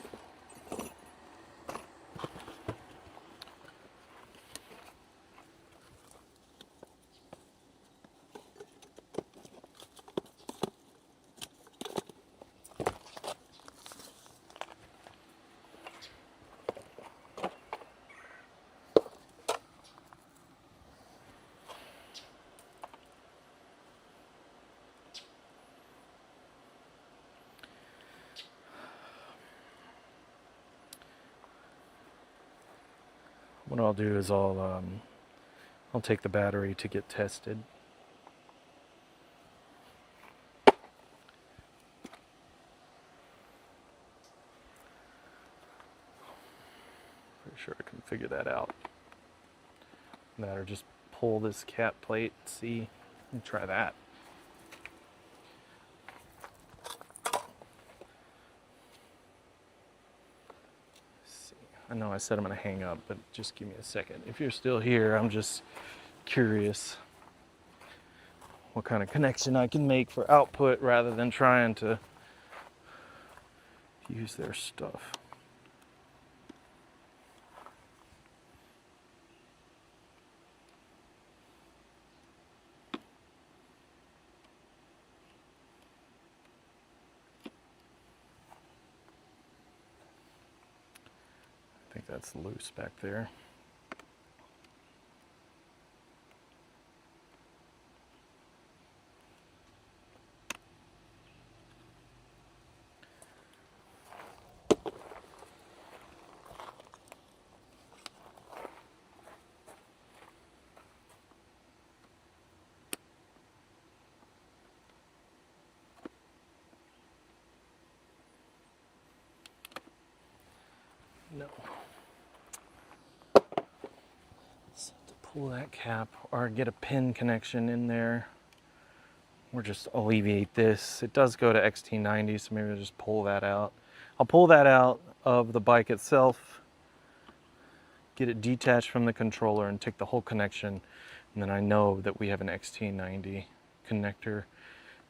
What I'll do is I'll take the battery to get tested. Pretty sure I can figure that out. That or just pull this cap plate, see, and try that. I know I said I'm going to hang up, but just give me a second. If you're still here, I'm just curious what kind of connection I can make for output rather than trying to use their stuff. I think that's loose back there. No. So to pull that cap or get a pin connection in there, or just alleviate this. It does go to XT90, so maybe I'll just pull that out. I'll pull that out of the bike itself, get it detached from the controller and take the whole connection, and then I know that we have an XT90 connector,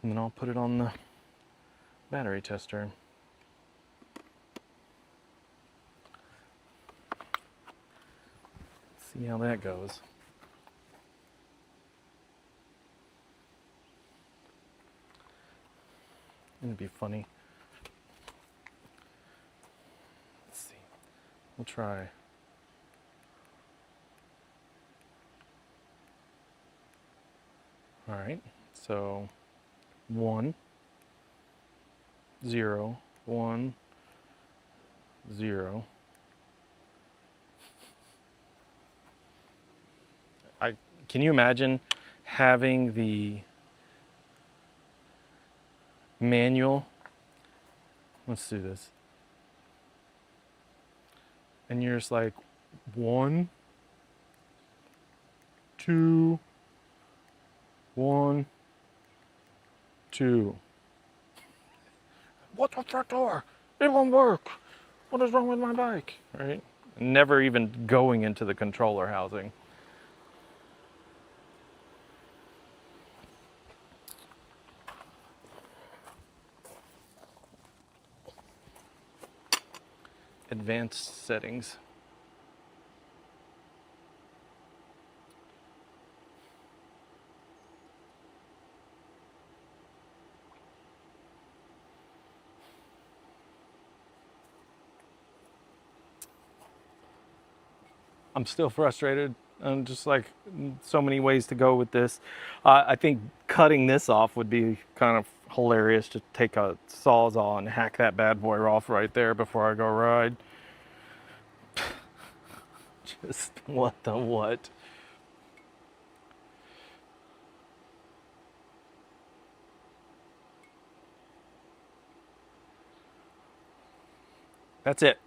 and then I'll put it on the battery tester. See how that goes. It'd be funny. Let's see. We'll try. All right. So 1, 0, 1, 0. Can you imagine having the manual? Let's do this. And you're just like 1, 2, 1, 2. What's with that door? It won't work. What is wrong with my bike? Right? Never even going into the controller housing. Advanced settings. I'm still frustrated. Just like so many ways to go with this. I think cutting this off would be kind of hilarious, to take a Sawzall and hack that bad boy off right there before I go ride. Just what the what? That's it.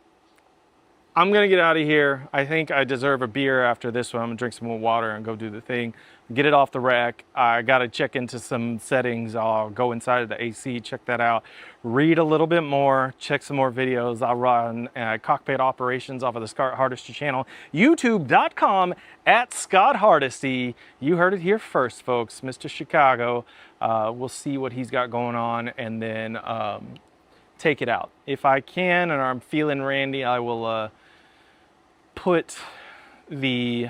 I'm gonna get out of here. I think I deserve a beer after this one. I'm gonna drink some more water and go do the thing. Get it off the rack. I gotta check into some settings. I'll go inside of the AC, check that out. Read a little bit more, check some more videos. I'll run cockpit operations off of the Scott Hardesty channel. YouTube.com/ScottHardesty. You heard it here first, folks. Mr. Chicago. We'll see what he's got going on, and then take it out. If I can, and I'm feeling randy, I will put the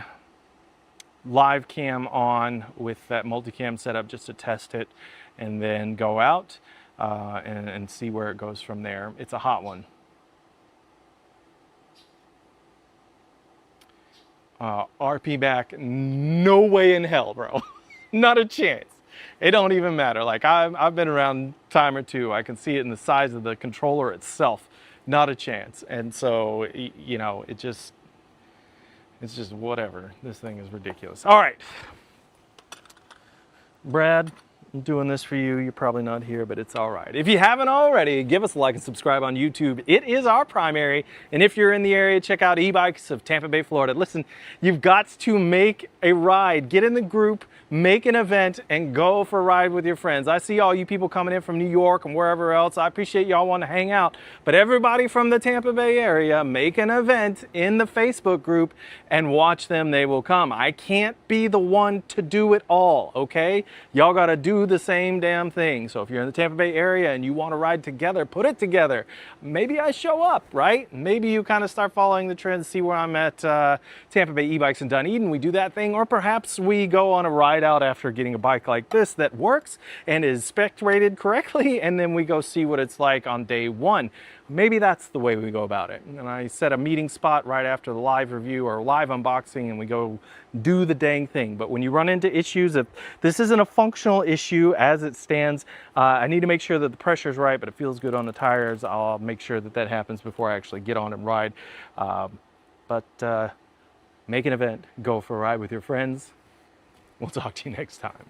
live cam on with that multicam setup just to test it, and then go out and see where it goes from there. It's a hot one. RP back, no way in hell, bro. Not a chance. It don't even matter. Like I've been around a time or two. I can see it in the size of the controller itself. Not a chance. And so, you know, it's just whatever. This thing is ridiculous. All right, Brad, I'm doing this for you. You're probably not here, but it's all right. If you haven't already, give us a like and subscribe on YouTube. It is our primary. And if you're in the area, check out eBikes of Tampa Bay, Florida. Listen, you've got to make a ride. Get in the group, make an event, and go for a ride with your friends. I see all you people coming in from New York and wherever else. I appreciate y'all want to hang out. But everybody from the Tampa Bay area, make an event in the Facebook group and watch them. They will come. I can't be the one to do it all, okay? Y'all got to do the same damn thing. So if you're in the Tampa Bay area and you want to ride together, put it together. Maybe I show up, right? Maybe you kind of start following the trends, see where I'm at Tampa Bay e-bikes in Dunedin. We do that thing, or perhaps we go on a ride out after getting a bike like this that works and is spec rated correctly, and then we go see what it's like on day one. Maybe that's the way we go about it. And I set a meeting spot right after the live review or live unboxing, and we go do the dang thing. But when you run into issues, if this isn't a functional issue as it stands, I need to make sure that the pressure is right, but it feels good on the tires. I'll make sure that that happens before I actually get on and ride. Make an event, go for a ride with your friends. We'll talk to you next time.